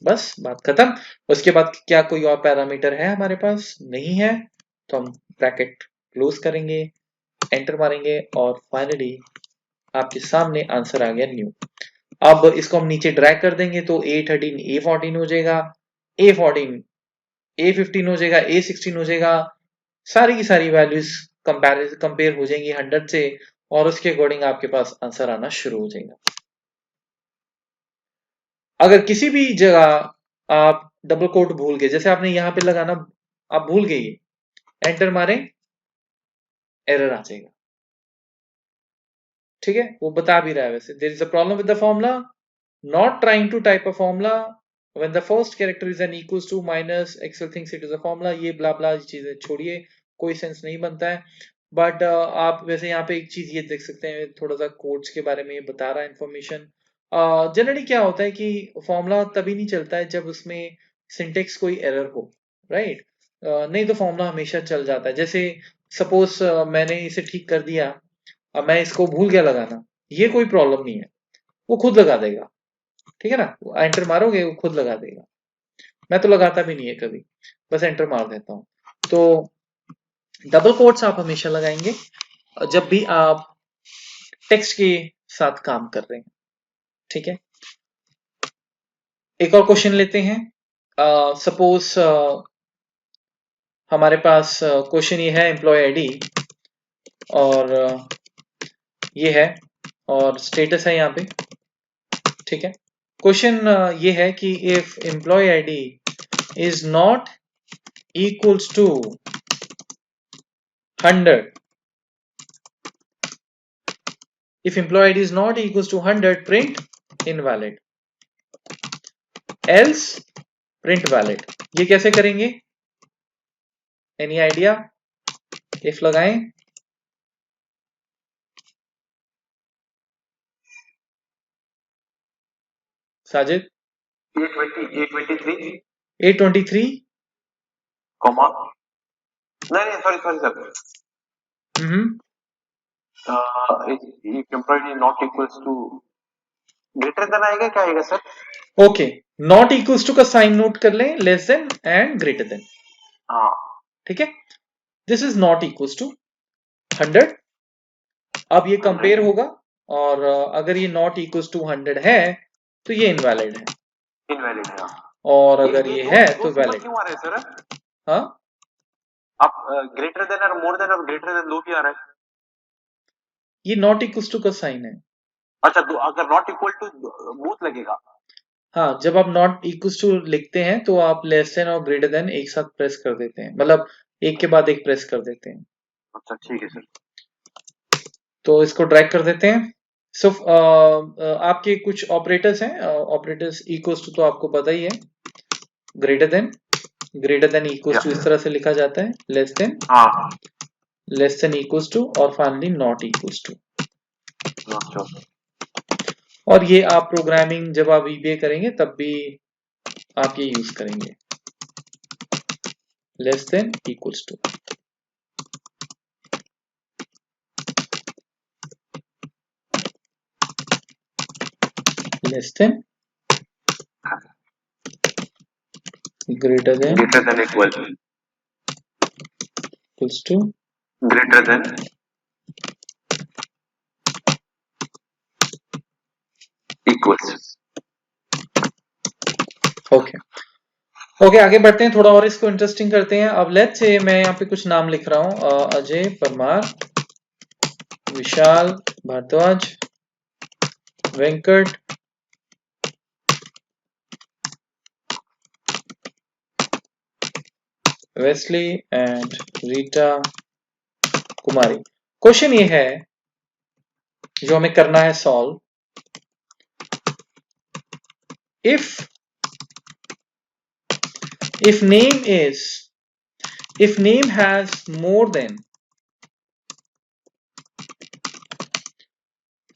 बस बात खत्म। उसके बाद क्या कोई और पैरामीटर है हमारे पास, नहीं है, तो हम ब्रैकेट क्लोज करेंगे, एंटर मारेंगे, और फाइनली आपके सामने आंसर आ गया न्यू। अब इसको हम नीचे ड्रैग कर देंगे तो A13 A14 हो जाएगा, A14 A15 हो जाएगा, A16 हो जाएगा, सारी की सारी वैल्यूज कंपेयर हो जाएंगी 100 से, और उसके अकॉर्डिंग आपके पास आंसर आना शुरू हो जाएगा। अगर किसी भी जगह आप डबल कोट भूल गए, जैसे आपने यहां पे लगाना आप भूल गए, एंटर मारें, एरर आ जाएगा। ठीक है, वो बता भी रहा है वैसे, there is a problem with the formula, not trying to type a formula when the first character is an equals to minus Excel thinks it is a formula, ये ब्ला ब्ला चीजें छोड़िए, कोई सेंस नहीं बनता है। बट आप वैसे यहाँ पे एक चीज ये देख सकते हैं, थोड़ा सा कोड्स के बारे में ये बता रहा है इन्फॉर्मेशन। जनरली क्या होता है कि फॉर्मूला तभी नहीं चलता है जब उसमें सिंटेक्स कोई एरर हो, राइट? नहीं तो फॉर्मूला हमेशा चल जाता है। जैसे सपोज मैंने इसे ठीक कर दिया, अब मैं इसको भूल गया लगाना, ये कोई प्रॉब्लम नहीं है, वो खुद लगा देगा। ठीक है ना, एंटर मारोगे वो खुद लगा देगा। मैं तो लगाता भी नहीं है कभी, बस एंटर मार देता हूँ। तो डबल कोट्स आप हमेशा लगाएंगे जब भी आप टेक्स्ट के साथ काम कर रहे हैं। ठीक है, एक और क्वेश्चन लेते हैं। सपोज हमारे पास क्वेश्चन ये है, एम्प्लॉय आईडी और ये है, और स्टेटस है यहाँ पे। ठीक है, क्वेश्चन ये है कि if employee ID is not equals to 100, if employee ID is not equals to 100, print invalid, else print valid। ये कैसे करेंगे? Any idea? इफ लगाएं, साजिद। 823 823 कॉमा, नहीं sorry sorry sir, if employee is not equals to greater than आएगा, क्या आएगा sir? Okay, not equals to का sign note कर लें, less than and greater than. हाँ ठीक है, this is not equals to 100। अब ये कंपेयर होगा, और अगर ये नॉट इक्वल्स टू 100 है तो ये इनवैलिड है, इनवैलिड है। और अगर ये है तो दो वैलिड। क्यों आ रहे हैं सर? हाँ, आप ग्रेटर देन और मोर देन और ग्रेटर देन दो क्यों आ रहा है? ये नॉट इक्वल्स टू का साइन है। अच्छा, अगर नॉट इक्वल टू बोथ लगेगा। हाँ, जब आप नॉट इक्वल्स टू लिखते हैं तो आप लेस देन और ग्रेटर देन एक साथ प्रेस कर देते हैं, मतलब एक के बाद एक प्रेस कर देते हैं। अच्छा ठीक है सर। तो इसको ड्रैग कर देते हैं। सो आपके कुछ ऑपरेटर्स हैं, ऑपरेटर्स इक्वल्स टू तो आपको पता ही है, ग्रेटर देन इक्वल्स टू इस तरह से लिखा जाता है, लेस देन, हाँ, लेस देन इक्वल्स टू, और फाइनली नॉट इक्वल्स टू। और ये आप प्रोग्रामिंग जब आप वीबीए करेंगे तब भी आप ये यूज करेंगे, less than equals to, less than, greater than equals to, greater than equals. Okay okay, आगे बढ़ते हैं, थोड़ा और इसको इंटरेस्टिंग करते हैं। अब लेट्स से मैं यहाँ पे कुछ नाम लिख रहा हूँ, Ajay, Parmar, Vishal, Bhardwaj, Venkat, Wesley and Rita Kumari. Question ये है जो हमें करना है solve, if name has more than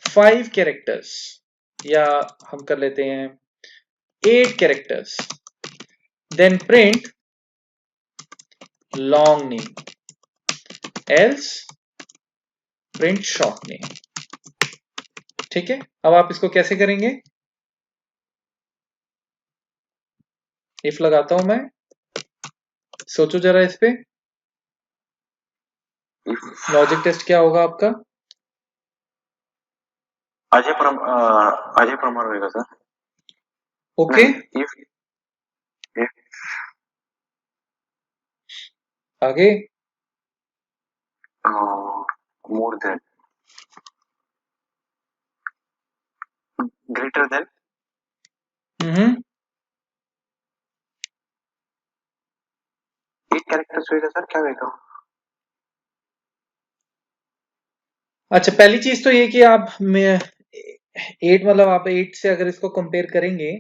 5 characters, या हम कर लेते हैं 8 characters, then print long name, else print short name। ठीक है, अब आप इसको कैसे करेंगे? इफ लगाता हूं मैं, सोचो जरा इस पे, लॉजिक टेस्ट क्या होगा आपका? अजय परमार होगा सर। ओके, इफ आगे more than, greater than, एक कैरेक्टर्स होएगा सर, क्या होएगा? अच्छा, पहली चीज तो ये कि आप 8 मतलब आप 8 से अगर इसको कंपेयर करेंगे,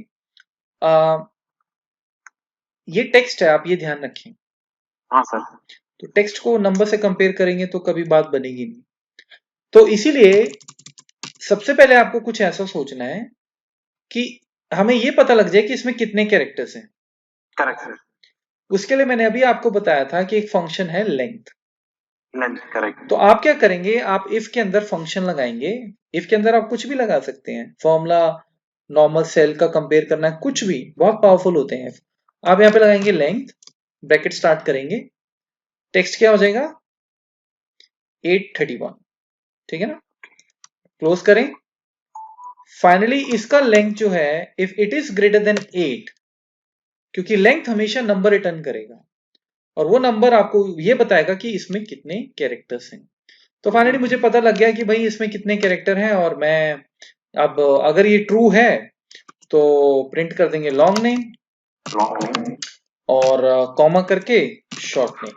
ये टेक्स्ट है, आप ये ध्यान रखें। हाँ सर। तो टेक्स्ट को नंबर से कंपेयर करेंगे तो कभी बात बनेगी नहीं। तो इसीलिए सबसे पहले आपको कुछ ऐसा सोचना है कि हमें ये पता लग जाए कि इसमें कितने कैरेक्टर्स हैं। Correct sir. उसके लिए मैंने अभी आपको बताया था कि एक फंक्शन है लेंथ। Length, correct. तो आप क्या करेंगे, आप इफ के अंदर फंक्शन लगाएंगे। इफ के अंदर आप कुछ भी लगा सकते हैं, फॉर्मूला, नॉर्मल सेल का कंपेयर करना है, कुछ भी बहुत पावरफुल होते हैं। आप यहाँ पे लगाएंगे लेंथ, ब्रैकेट स्टार्ट करेंगे, टेक्स्ट क्या हो जाएगा 831, ठीक है ना, क्लोज करें। फाइनली इसका लेंथ जो है, if it is greater than 8, क्योंकि लेंथ हमेशा नंबर रिटर्न करेगा और वो नंबर आपको ये बताएगा कि इसमें कितने कैरेक्टर्स हैं। तो फाइनली मुझे पता लग गया कि भाई इसमें कितने कैरेक्टर हैं, और मैं अब अगर ये ट्रू है तो प्रिंट कर देंगे लॉन्ग नेम, और कॉमा करके शॉर्ट नेम,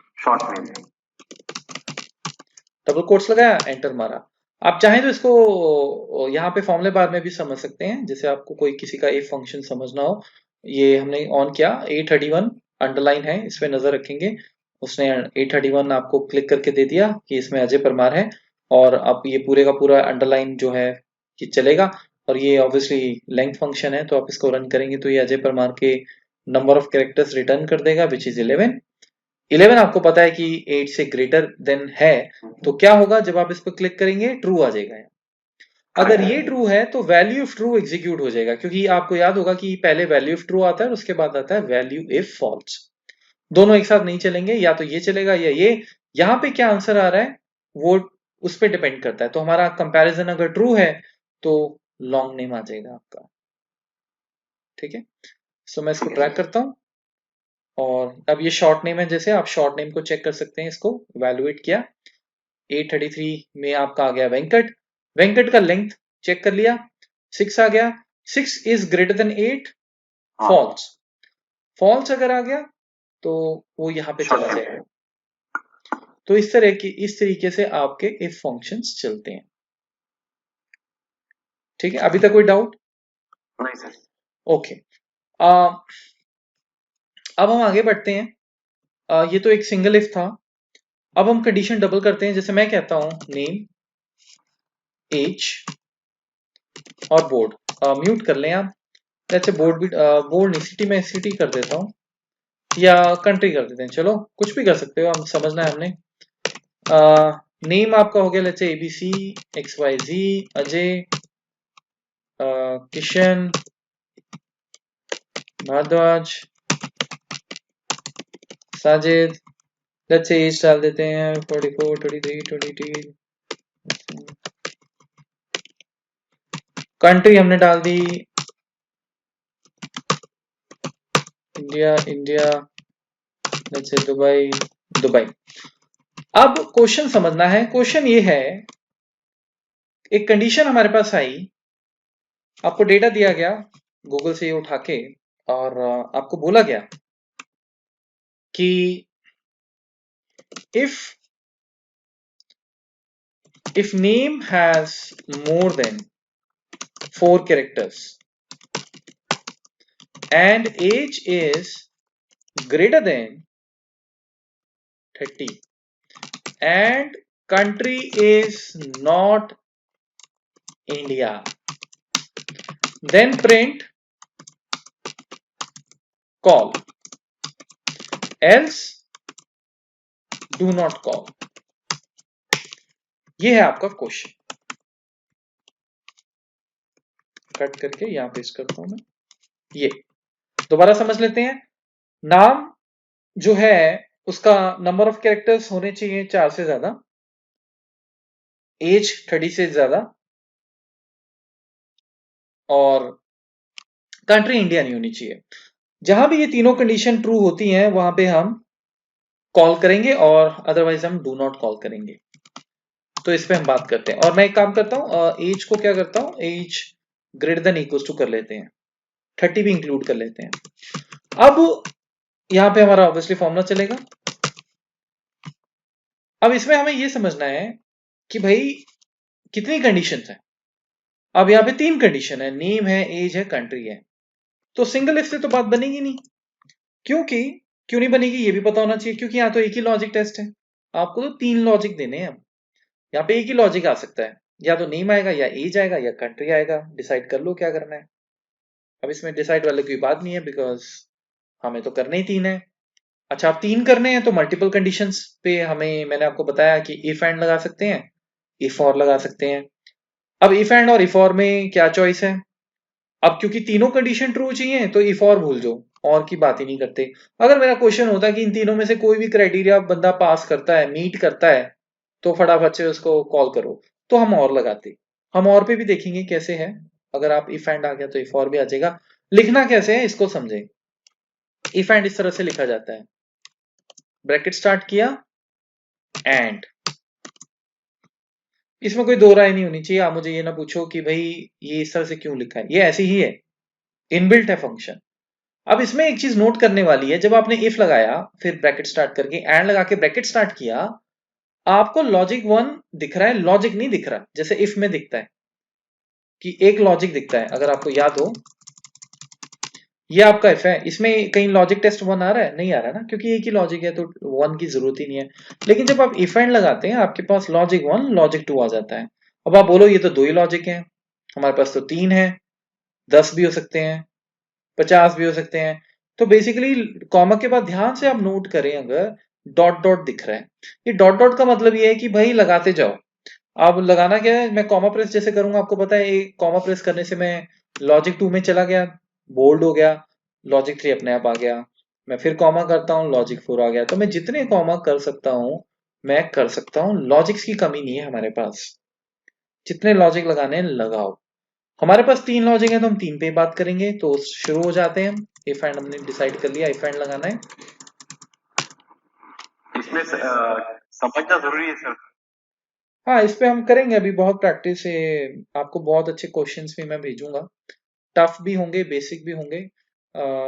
डबल कोट्स लगाया, एंटर मारा। आप चाहें तो इसको यहाँ पे फॉर्मूले बार में भी समझ सकते हैं, जैसे आपको कोई किसी का एक फंक्शन समझना हो। ये हमने ऑन किया, 831 अंडरलाइन है, इस पे नजर रखेंगे। उसने 831 आपको क्लिक करके दे दिया कि इसमें अजय परमार है, और अब ये पूरे का पूरा अंडरलाइन जो है ये चलेगा। और ये ऑब्वियसली लेंथ फंक्शन है, तो आप इसको रन करेंगे तो ये अजय परमार के नंबर ऑफ कैरेक्टर्स रिटर्न कर देगा, विच इज 11। 11 आपको पता है कि 8 से ग्रेटर देन है, तो क्या होगा जब आप इस पर क्लिक करेंगे, ट्रू आ जाएगा। अगर ये ट्रू है तो वैल्यू इफ ट्रू एग्जीक्यूट हो जाएगा, क्योंकि आपको याद होगा कि पहले वैल्यू इफ ट्रू आता है और उसके बाद आता है वैल्यू इफ फॉल्स। दोनों एक साथ नहीं चलेंगे, या तो ये चलेगा या ये। यहां पे क्या आंसर आ रहा है वो उस पर डिपेंड करता है। तो हमारा कंपैरिजन अगर ट्रू है तो लॉन्ग नेम आ जाएगा आपका, ठीक है। सो मैं इसको ट्रैक करता हूं, और अब ये शॉर्ट नेम है, जैसे आप शॉर्ट नेम को चेक कर सकते हैं। इसको वैल्यूएट किया, 833 में आपका आ गया वेंकट। वेंकट का लेंथ चेक कर लिया, 6 आ गया। 6 is greater than 8, false. False अगर आ गया तो वो यहाँ पे चला जाएगा। तो इस तरीके से आपके इफ फंक्शंस चलते हैं, ठीक है। अभी तक कोई डाउट? नहीं सर। ओके, अब हम आगे बढ़ते हैं। ये तो एक सिंगल इफ था। अब हम कंडीशन डबल करते हैं। जैसे मैं कहता हूं नेम, एज और बोर्ड। म्यूट कर लें आप, जैसे बोर्ड भी, बोर्ड नहीं, सिटी में सिटी कर देता हूँ, या कंट्री कर देते हैं, चलो कुछ भी कर सकते हो, हम समझना है हमने। नेम आपका हो गया, let's say ABC XYZ, Ajay, Kishan, Bhardwaj, Sajid. Let's say age डाल देते हैं 44, 23, 22। कंट्री हमने डाल दी India, India, let's say Dubai, Dubai. अब क्वेश्चन समझना है। क्वेश्चन ये है, एक कंडीशन हमारे पास आई, आपको डेटा दिया गया गूगल से ये उठा के, और आपको बोला गया कि if name has more than 4 characters and age is greater than 30 and country is not India, then print call, else do not call। ये है आपका क्वेश्चन। कट करके यहां पेस्ट करता हूं मैं। ये दोबारा समझ लेते हैं। नाम जो है उसका नंबर ऑफ कैरेक्टर्स होने चाहिए 4 से ज्यादा, एज 30 से ज्यादा, और कंट्री इंडिया नहीं होनी चाहिए। जहां भी ये तीनों कंडीशन ट्रू होती हैं वहां पे हम कॉल करेंगे, और अदरवाइज हम डू नॉट कॉल करेंगे। तो इस पे हम बात करते हैं। और मैं एक काम करता हूँ, एज को क्या करता हूँ, age greater than equal to कर लेते हैं, 30 भी इंक्लूड कर लेते हैं। अब यहाँ पे हमारा ऑब्वियसली फॉर्मूला चलेगा। अब इसमें हमें ये समझना है कि भाई कितनी कंडीशंस है। अब यहाँ पे 3 कंडीशन है, नेम है, एज है, कंट्री है। तो सिंगल इफ से तो बात बनेगी नहीं, क्योंकि क्यों नहीं बनेगी ये भी पता होना चाहिए, क्योंकि यहाँ तो एक ही लॉजिक टेस्ट है। आपको तो 3 लॉजिक देने हैं। यहाँ पे एक ही लॉजिक आ सकता है, या तो नेम आएगा, या एज आएगा, या कंट्री आएगा। डिसाइड कर लो क्या करना है। अब इसमें डिसाइड वाले कोई बात नहीं है, बिकॉज हमें तो करने ही 3 है। अच्छा, आप 3 करने हैं तो मल्टीपल कंडीशंस पे हमें, मैंने आपको बताया कि इफ एंड लगा सकते हैं, इफ और लगा सकते हैं। अब इफ एंड और इफ और में क्या चॉइस है। अब क्योंकि तीनों कंडीशन ट्रू चाहिए तो इफ और भूल जाओ, और की बात ही नहीं करते। अगर मेरा क्वेश्चन होता है कि इन तीनों में से कोई भी क्राइटेरिया बंदा पास करता है, मीट करता है, तो फटाफट से उसको कॉल करो, तो हम और लगाते। हम और पे भी देखेंगे कैसे है। अगर आप इफ एंड आ गया तो इफ और भी आ जाएगा। लिखना कैसे है इसको समझे। इफ एंड इस तरह से लिखा जाता है, ब्रैकेट स्टार्ट किया एंड, इसमें कोई दो राय नहीं होनी चाहिए। आप मुझे ये ना पूछो कि भाई ये इस तरह से क्यों लिखा है, ये ऐसे ही है, इनबिल्ट है फंक्शन। अब इसमें एक चीज नोट करने वाली है, जब आपने इफ लगाया फिर ब्रैकेट स्टार्ट करके एंड लगा के ब्रैकेट स्टार्ट किया, आपको लॉजिक 1 दिख रहा है, लॉजिक नहीं दिख रहा। जैसे इफ में दिखता है कि एक लॉजिक दिखता है, अगर आपको याद हो, ये आपका इफ है, इसमें कहीं लॉजिक टेस्ट 1 आ रहा है, नहीं आ रहा ना, क्योंकि एक ही लॉजिक है तो 1 की जरूरत ही नहीं है। लेकिन जब आप इफ एंड लगाते हैं, आपके पास लॉजिक 1 लॉजिक 2 आ जाता है। अब आप बोलो ये तो 2 ही लॉजिक है, हमारे पास तो 3 है, 10 भी हो सकते हैं, 50 भी हो सकते हैं। तो बेसिकली कॉमा के बाद ध्यान से आप नोट करें, अगर डॉट डॉट दिख रहा है, ये डॉट डॉट का मतलब ये है कि भाई लगाते जाओ। अब लगाना क्या है, मैं कॉमा प्रेस जैसे करूंगा, आपको पता है कॉमा प्रेस करने से मैं लॉजिक 2 में चला गया, बोल्ड हो गया, लॉजिक 3 अपने आप आ गया। मैं फिर कॉमा करता हूँ, लॉजिक 4 आ गया। तो मैं जितने कॉमा कर सकता हूँ मैं कर सकता हूँ, लॉजिक्स की कमी नहीं है हमारे पास। जितने लॉजिक लगाने हैं लगाओ। हमारे पास 3 लॉजिक है तो हम 3 पे ही बात करेंगे। तो शुरू हो जाते हैं हम। इफ एंड हमने डिसाइड कर लिया, इफ एंड लगाना है। इसमें समझना जरूरी है सर। हाँ, इस पे हम करेंगे अभी बहुत प्रैक्टिस है। आपको बहुत अच्छे क्वेश्चंस भी मैं भेजूंगा, टफ भी होंगे, बेसिक भी होंगे।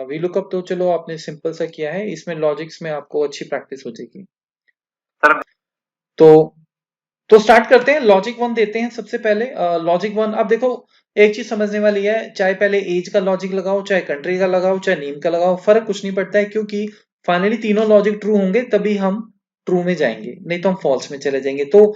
वी लुकअप तो चलो आपने सिंपल सा किया है, इसमें लॉजिक्स में आपको अच्छी प्रैक्टिस हो जाएगी। सर तो स्टार्ट करते हैं। लॉजिक 1 देते हैं सबसे पहले। लॉजिक 1, अब देखो एक चीज समझने वाली है, चाहे पहले एज का लॉजिक लगाओ, चाहे कंट्री का लगाओ, चाहे नेम का लगाओ, फर्क कुछ नहीं पड़ता है, क्योंकि फाइनली तीनों लॉजिक ट्रू होंगे तभी हम ट्रू में जाएंगे, नहीं तो हम फॉल्स में चले जाएंगे। तो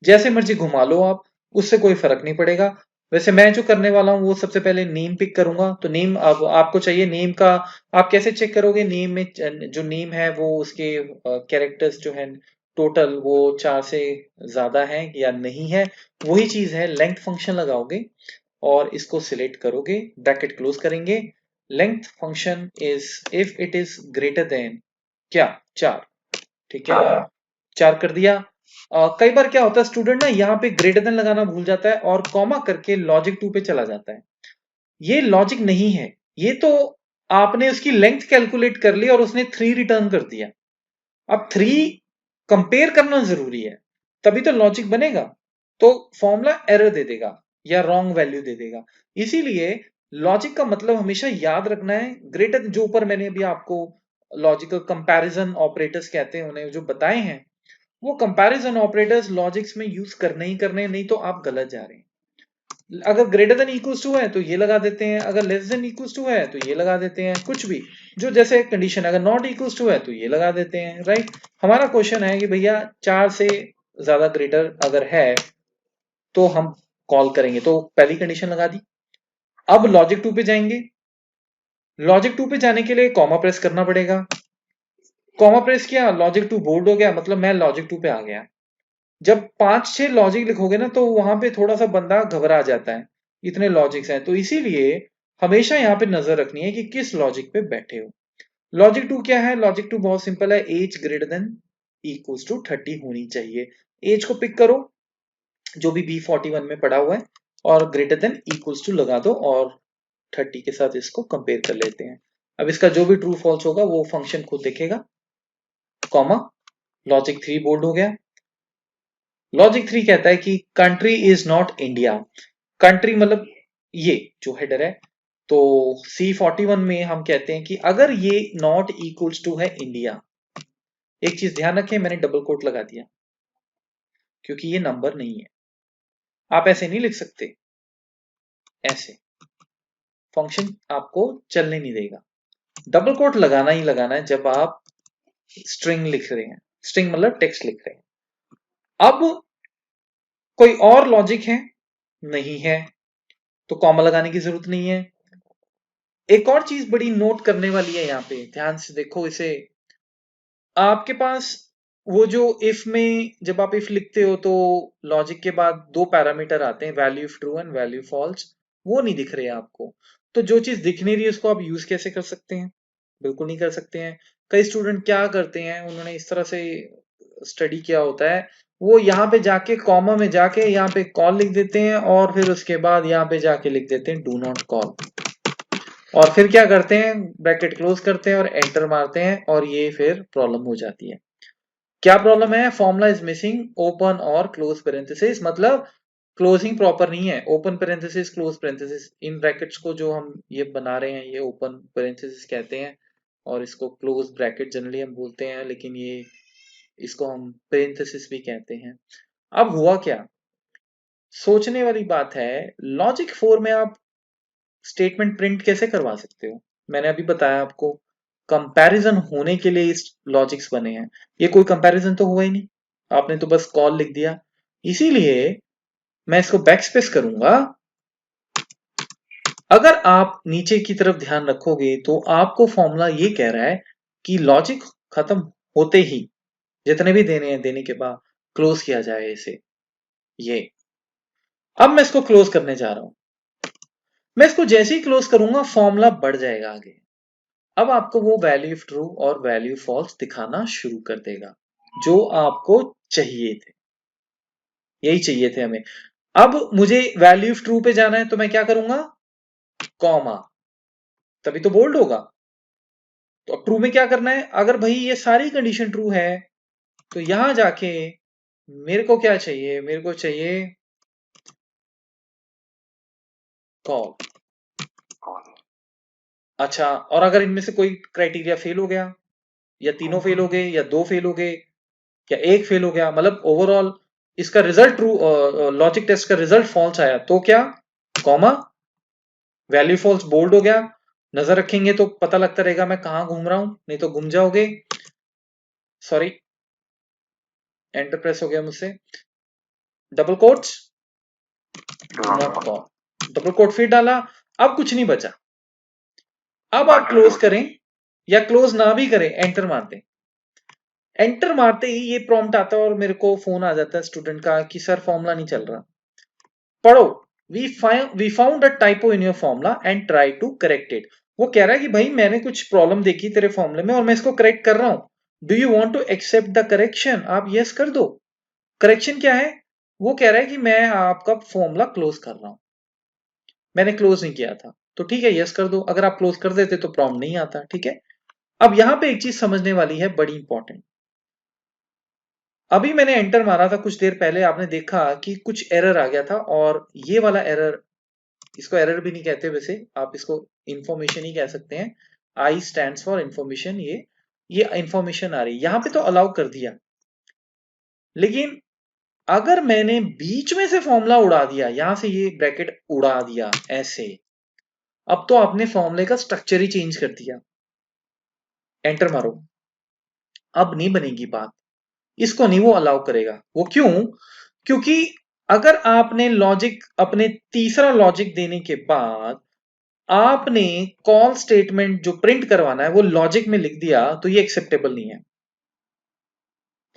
जैसे मर्जी घुमा लो आप, उससे कोई फर्क नहीं पड़ेगा। वैसे मैं जो करने वाला हूँ वो सबसे पहले नेम पिक करूंगा। तो नेम, अब आपको चाहिए नेम का, आप कैसे चेक करोगे नेम में, जो नेम है वो उसके कैरेक्टर्स जो है टोटल वो 4 से ज्यादा है या नहीं है। वही चीज है, लेंथ फंक्शन लगाओगे और इसको सिलेक्ट करोगे, ब्रैकेट क्लोज करेंगे। Length function is if it is greater then क्या, 4, ठीक है, 4 कर दिया। कई बार क्या होता है स्टूडेंट ना यहाँ पे ग्रेटर देन लगाना भूल जाता है और कॉमा करके लॉजिक 2 पे चला जाता है। ये लॉजिक नहीं है, ये तो आपने उसकी लेंथ कैलकुलेट कर ली और उसने 3 रिटर्न कर दिया। अब 3 कंपेयर करना जरूरी है, तभी तो लॉजिक बनेगा। तो फॉर्मूला एरर दे देगा या रॉन्ग वैल्यू दे देगा। इसीलिए लॉजिक का मतलब हमेशा याद रखना है। ग्रेटर जो ऊपर मैंने अभी आपको लॉजिकल कंपैरिजन ऑपरेटर्स कहते हैं उन्हें जो बताए हैं, वो कंपैरिजन ऑपरेटर्स लॉजिक्स में यूज करने ही करने, नहीं तो आप गलत जा रहे हैं। अगर ग्रेटर देन इक्वल्स टू है तो ये लगा देते हैं, अगर लेस देन इक्वल्स टू है तो ये लगा देते हैं, कुछ भी जो जैसे कंडीशन, अगर नॉट इक्वल्स टू है तो ये लगा देते हैं, राइट। हमारा क्वेश्चन है कि भैया 4 से ज्यादा ग्रेटर अगर है तो हम कॉल करेंगे, तो पहली कंडीशन लगा दी। अब लॉजिक 2 पे जाएंगे। लॉजिक 2 पे जाने के लिए कॉमा प्रेस करना पड़ेगा। कॉमा प्रेस किया, लॉजिक 2 बोल्ड हो गया, मतलब मैं लॉजिक 2 पे आ गया। जब 5-6 लॉजिक लिखोगे ना तो वहां पे थोड़ा सा बंदा घबरा जाता है, इतने लॉजिक्स हैं। तो इसीलिए हमेशा यहाँ पे नजर रखनी है कि किस लॉजिक पे बैठे हो। लॉजिक 2 क्या है, लॉजिक 2 बहुत सिंपल है, age greater than equals to 30 होनी चाहिए। एज को पिक करो जो भी B41 में पड़ा हुआ है और ग्रेटर देन इक्वल्स टू लगा दो और 30 के साथ इसको कंपेयर कर लेते हैं। अब इसका जो भी ट्रू फॉल्स होगा वो फंक्शन खुद देखेगा। कॉमा, लॉजिक 3 बोल्ड हो गया। लॉजिक 3 कहता है कि country is not India. Country मतलब ये जो हेडर है, तो C41 में हम कहते हैं कि अगर ये नॉट इक्वल्स टू है इंडिया, एक चीज ध्यान रखें, मैंने डबल कोट लगा दिया क्योंकि ये नंबर नहीं है। आप ऐसे नहीं लिख सकते, ऐसे फंक्शन आपको चलने नहीं देगा। डबल कोट लगाना ही लगाना है जब आप स्ट्रिंग लिख रहे हैं, स्ट्रिंग मतलब टेक्स्ट लिख रहे हैं। अब कोई और लॉजिक है? नहीं है, तो कॉमा लगाने की जरूरत नहीं है। एक और चीज बड़ी नोट करने वाली है, यहाँ पे ध्यान से देखो इसे। आपके पास वो जो इफ में जब आप इफ लिखते हो तो लॉजिक के बाद दो पैरामीटर आते हैं, value of true and value false, वो नहीं दिख रहे हैं आपको। तो जो चीज दिख नहीं रही है उसको आप यूज कैसे कर सकते हैं? बिल्कुल नहीं कर सकते हैं। कई स्टूडेंट क्या करते हैं, उन्होंने इस तरह से स्टडी किया होता है, वो यहाँ पे जाके कॉमा में जाके यहाँ पे कॉल लिख देते हैं और फिर उसके बाद यहाँ पे जाके लिख देते हैं डू नॉट कॉल, और फिर क्या करते हैं, ब्रैकेट क्लोज करते हैं और एंटर मारते हैं, और ये फिर प्रॉब्लम हो जाती है। क्या प्रॉब्लम है? फॉर्मूला इज मिसिंग ओपन और क्लोज पेरेंथेसिस, मतलब क्लोजिंग प्रॉपर नहीं है, open parenthesis close parenthesis, in brackets को जो हम ये बना रहे हैं ये ओपन पेरेंथेसिस कहते हैं, और इसको क्लोज ब्रैकेट जनरली हम बोलते हैं, लेकिन ये इसको हम पेरेंथेसिस भी कहते हैं। अब हुआ क्या, सोचने वाली बात है, लॉजिक 4 में आप स्टेटमेंट प्रिंट कैसे करवा सकते हो? मैंने अभी बताया आपको, कंपैरिजन होने के लिए इस लॉजिक्स बने हैं। ये कोई कंपैरिजन तो हुआ ही नहीं, आपने तो बस कॉल लिख दिया। इसीलिए मैं इसको बैकस्पेस करूंगा। अगर आप नीचे की तरफ ध्यान रखोगे तो आपको फॉर्मूला ये कह रहा है कि लॉजिक खत्म होते ही जितने भी देने हैं देने के बाद क्लोज किया जाए इसे। ये अब मैं इसको क्लोज करने जा रहा हूं। मैं इसको जैसे ही क्लोज करूंगा फॉर्मूला बढ़ जाएगा आगे। अब आपको वो वैल्यू ट्रू और वैल्यू फॉल्स दिखाना शुरू कर देगा जो आपको चाहिए थे, यही चाहिए थे हमें। अब मुझे वैल्यू ट्रू पे जाना है तो मैं क्या करूंगा, कॉमा, तभी तो बोल्ड होगा। तो अब ट्रू में क्या करना है, अगर भाई ये सारी कंडीशन ट्रू है तो यहां जाके मेरे को क्या चाहिए, मेरे को चाहिए कॉल। अच्छा, और अगर इनमें से कोई क्राइटेरिया फेल हो गया, या तीनों फेल हो गए, या दो फेल हो गए, या एक फेल हो गया, मतलब ओवरऑल इसका रिजल्ट ट्रू, लॉजिक टेस्ट का रिजल्ट फॉल्स आया, तो क्या, कॉमा, वैल्यू फॉल्स बोल्ड हो गया। नजर रखेंगे तो पता लगता रहेगा मैं कहां घूम रहा हूं, नहीं तो घूम जाओगे। सॉरी, एंटर प्रेस हो गया मुझसे। Double quotes, not call, double quote फिर डाला। अब कुछ नहीं बचा। अब आप क्लोज करें या क्लोज ना भी करें, एंटर मारते हैं। एंटर मारते ही ये प्रॉम्प्ट आता है और मेरे को फोन आ जाता है स्टूडेंट का कि सर फॉर्मूला नहीं चल रहा। पढ़ो, we found a typo in your formula and try to correct it. वो कह रहा है कि भाई मैंने कुछ प्रॉब्लम देखी तेरे फॉर्मूले में और मैं इसको करेक्ट कर रहा हूं। Do you want to accept the correction? आप यस कर दो। करेक्शन क्या है? वो कह रहा है कि मैं आपका फॉर्मूला क्लोज कर रहा हूं, मैंने क्लोज नहीं किया था, तो ठीक है यस कर दो। अगर आप क्लोज कर देते तो प्रॉब्लम नहीं आता, ठीक है। अब यहां पे एक चीज समझने वाली है, बड़ी इंपॉर्टेंट। अभी मैंने एंटर मारा था कुछ देर पहले, आपने देखा कि कुछ एरर आ गया था, और ये वाला एरर, इसको एरर भी नहीं कहते वैसे, आप इसको इंफॉर्मेशन ही कह सकते हैं। आई स्टैंड फॉर इंफॉर्मेशन, ये इंफॉर्मेशन आ रही है यहां पे तो अलाउ कर दिया, लेकिन अगर मैंने बीच में से फॉर्मूला उड़ा दिया, यहां से ये ब्रैकेट उड़ा दिया ऐसे, अब तो आपने फॉर्मूले का स्ट्रक्चर ही चेंज कर दिया। एंटर मारो, अब नहीं बनेगी बात, इसको नहीं वो अलाउ करेगा। वो क्यों? क्योंकि अगर आपने लॉजिक, अपने तीसरा लॉजिक देने के बाद आपने कॉल स्टेटमेंट जो प्रिंट करवाना है वो लॉजिक में लिख दिया, तो ये एक्सेप्टेबल नहीं है।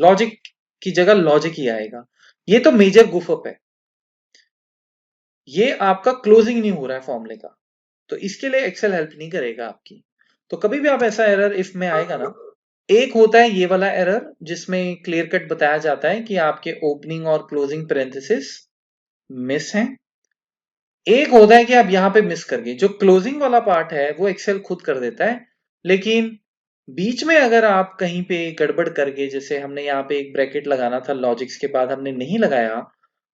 लॉजिक की जगह लॉजिक ही आएगा। ये तो मेजर गुफअप है, ये आपका क्लोजिंग नहीं हो रहा है फॉर्मूले का, तो इसके लिए एक्सेल हेल्प नहीं करेगा आपकी। तो कभी भी आप ऐसा एरर इफ में आएगा ना, एक होता है ये वाला एरर जिसमें क्लियर कट बताया जाता है कि आपके ओपनिंग और क्लोजिंग पेरेंथेसिस मिस हैं। एक होता है कि आप यहां पे मिस कर गए, जो क्लोजिंग वाला पार्ट है वो एक्सेल खुद कर देता है, लेकिन बीच में अगर आप कहीं पे गड़बड़ करके, जैसे हमने यहाँ पे एक ब्रैकेट लगाना था लॉजिक्स के बाद हमने नहीं लगाया,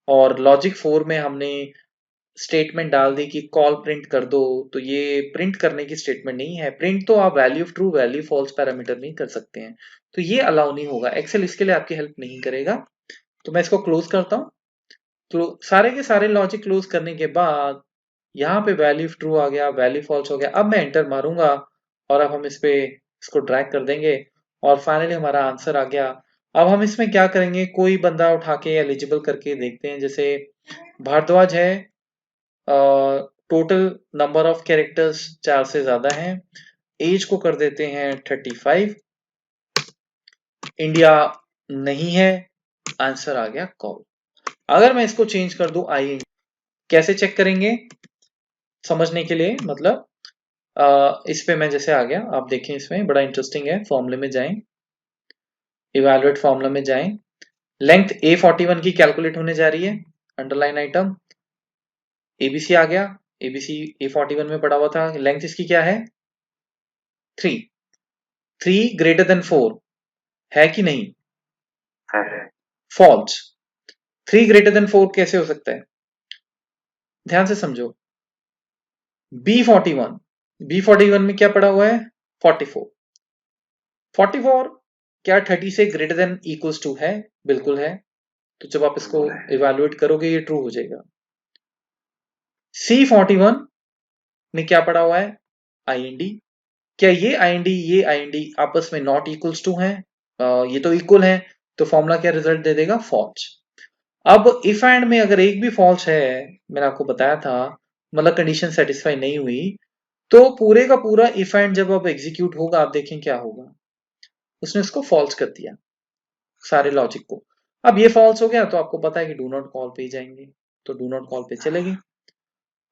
और लॉजिक 4 में हमने स्टेटमेंट डाल दी कि कॉल प्रिंट कर दो, तो ये प्रिंट करने की स्टेटमेंट नहीं है। प्रिंट तो आप value true value false parameter में ही कर सकते हैं, तो ये अलाउ नहीं होगा। एक्सेल इसके लिए आपकी हेल्प नहीं करेगा। तो मैं इसको क्लोज करता हूँ। तो सारे के सारे लॉजिक क्लोज करने के बाद यहाँ पे वैल्यू ट्रू आ गया, वैल्यू फॉल्स हो गया। अब मैं एंटर मारूंगा और अब हम इस पे इसको ड्रैग कर देंगे और फाइनली हमारा आंसर आ गया। अब हम इसमें क्या करेंगे, कोई बंदा उठा के एलिजिबल करके देखते हैं। जैसे भारद्वाज है, टोटल नंबर ऑफ कैरेक्टर्स 4 से ज्यादा हैं, एज को कर देते हैं 35, इंडिया नहीं है, आंसर आ गया कॉल। अगर मैं इसको चेंज कर दूं आई, कैसे चेक करेंगे समझने के लिए, मतलब इस पे मैं जैसे आ गया, आप देखें इसमें बड़ा इंटरेस्टिंग है। फॉर्मूले में जाएं, इवैल्यूएट फॉर्मूला में जाएं, लेंथ A41 की कैलकुलेट होने जा रही है, अंडरलाइन आइटम एबीसी आ गया। एबीसी A41 में पड़ा हुआ था, लेंथ इसकी क्या है 3, 3 ग्रेटर देन 4 है कि नहीं, फॉल्स। 3 ग्रेटर देन 4 कैसे हो सकता है, ध्यान से समझो। B41, B41 में क्या पड़ा हुआ है 44, 44 क्या 30 से ग्रेटर देन इक्वल्स टू है, बिल्कुल है। तो जब आप इसको इवैल्यूएट करोगे ये ट्रू हो जाएगा। C41 में क्या पड़ा हुआ है IND, क्या ये IND आपस में नॉट इक्वल्स टू है, ये तो इक्वल है, तो फॉर्मूला क्या रिजल्ट दे देगा फॉल्स। अब इफ एंड में अगर एक भी फॉल्स है, मैंने आपको बताया था, मतलब कंडीशन सेटिस्फाई नहीं हुई, तो पूरे का पूरा इफ एंड जब अब एग्जीक्यूट होगा आप देखें क्या होगा, उसने उसको फॉल्स कर दिया सारे लॉजिक को। अब ये फॉल्स हो गया तो आपको पता है कि डू नॉट कॉल पे ही जाएंगे, तो डू नॉट कॉल पे चलेगी।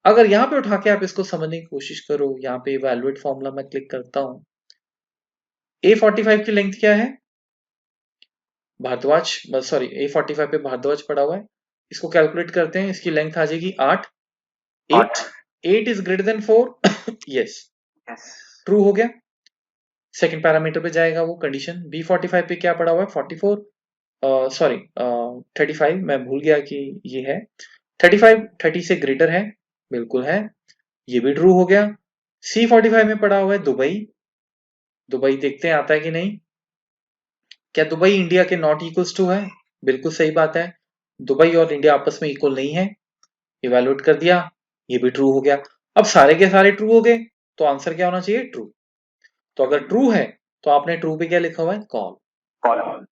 अगर यहाँ पे उठा के आप इसको समझने की कोशिश करो, यहाँ पे इवैल्यूएट फॉर्मूला में क्लिक करता हूँ। A45 की लेंथ क्या है, भारद्वाज, सॉरी A45 पे भारद्वाज पड़ा हुआ है, इसको कैलकुलेट करते हैं। इसकी लेंथ आ जाएगी 8, 8 is greater then 4 yes, true हो गया। सेकंड पैरामीटर पे जाएगा वो कंडीशन। B45 पे क्या पड़ा हुआ है 44, सॉरी 35, मैं भूल गया कि ये है 35, 30 से ग्रेटर है, बिल्कुल है, ये भी ट्रू हो गया। C45 में पड़ा हुआ है दुबई, दुबई देखते हैं आता है कि नहीं। क्या दुबई इंडिया के नॉट इक्वल्स टू है, बिल्कुल सही बात है, दुबई और इंडिया आपस में इक्वल नहीं है। इवैल्यूएट कर दिया, ये भी ट्रू हो गया। अब सारे के सारे ट्रू हो गए, तो आंसर क्या होना चाहिए ट्रू। तो अगर ट्रू है तो आपने ट्रू पे क्या लिखा हुआ है कॉल,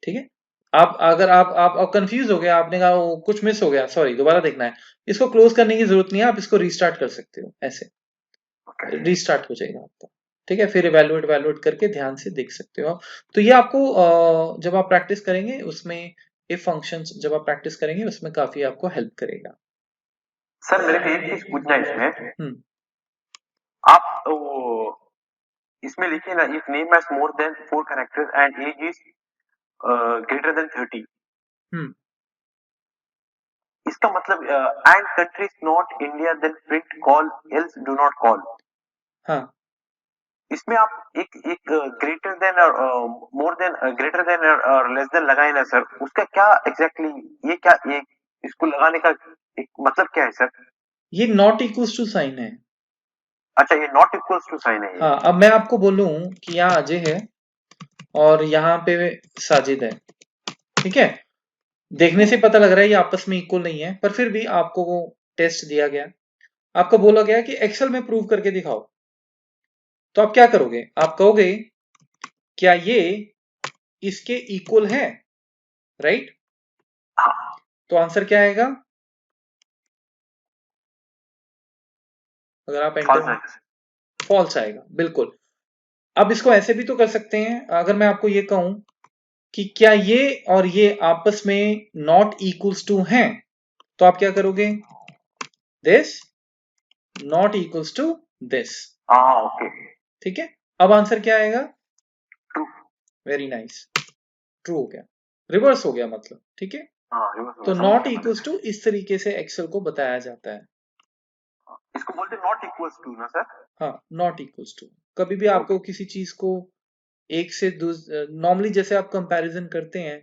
ठीक है। आप अगर आप कंफ्यूज हो गया, आपने कहा वो कुछ मिस हो गया, सॉरी दोबारा देखना है, इसको क्लोज करने की जरूरत नहीं है, आप इसको रीस्टार्ट कर सकते हो, ऐसे रीस्टार्ट हो जाएगा आपका, ठीक है। फिर इवैल्यूएट वैल्यूएट करके ध्यान से देख सकते हो आप। तो ये आपको जब आप प्रैक्टिस करेंगे उसमें, इफ फंक्शंस जब आप प्रैक्टिस करेंगे उसमें काफी आपको हेल्प करेगा। सर मेरे को एक चीज पूछना है इसमें, हम्म आप वो इसमें लिखिए ना, if name has more than 4 characters and age is greater than 30, हम्म इसका मतलब and country is not India then print call else do not call. हाँ, इसमें आप एक एक ग्रेटर देन और मोर देन, ग्रेटर देन और लेस देन लगाए ना सर, उसका क्या एग्जैक्टली ये क्या, ये इसको लगाने का एक मतलब क्या है सर? ये नॉट इक्वल्स टू साइन है। अच्छा, ये नॉट इक्वल्स टू साइन है ये। हाँ, अब मैं आपको बोलूं कि यहाँ अजय है और यहाँ पे साजिद है, ठीक है। देखने से पता लग रहा है ये आपस में इक्वल नहीं है, पर फिर भी आपको वो टेस्ट दिया गया, आपको बोला गया कि एक्सेल में प्रूव करके दिखाओ। तो आप क्या करोगे, आप कहोगे क्या ये इसके इक्वल है, राइट। तो आंसर क्या आएगा, अगर आप एंटर, फॉल्स आएगा, बिल्कुल। अब इसको ऐसे भी तो कर सकते हैं, अगर मैं आपको ये कहूं कि क्या ये और ये आपस में नॉट इक्वल्स टू हैं, तो आप क्या करोगे, this not equals to this, okay, ठीक है। अब आंसर क्या आएगा, वेरी नाइस, ट्रू हो गया, रिवर्स हो गया मतलब, ठीक है। तो नॉट इक्वल्स टू इस तरीके से एक्सेल को बताया जाता है। इसको बोलते हैं नॉट इक्वल्स टू ना सर? हाँ, नॉट इक्वल्स टू, कभी भी आपको किसी चीज को एक से नॉर्मली जैसे आप कंपैरिजन करते हैं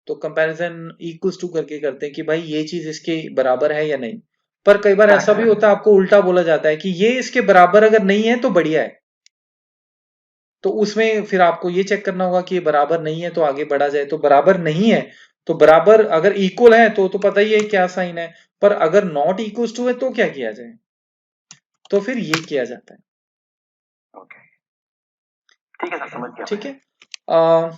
तो कंपैरिजन इक्वल्स टू करके करते हैं कि भाई ये चीज इसके बराबर है या नहीं। पर कई बार करेक्ट ऐसा भी करेक्ट। होता है, आपको उल्टा बोला जाता है कि ये इसके बराबर अगर नहीं है तो बढ़िया है। तो उसमें फिर आपको ये चेक करना होगा कि ये बराबर नहीं है तो आगे बढ़ा जाए। तो बराबर नहीं है तो बराबर, अगर इक्वल है तो पता ही है क्या साइन है। पर अगर नॉट इक्वल टू है तो क्या किया जाए, तो फिर ये किया जाता है। ओके, ठीक है सर, समझ गया ठीक मैं। है।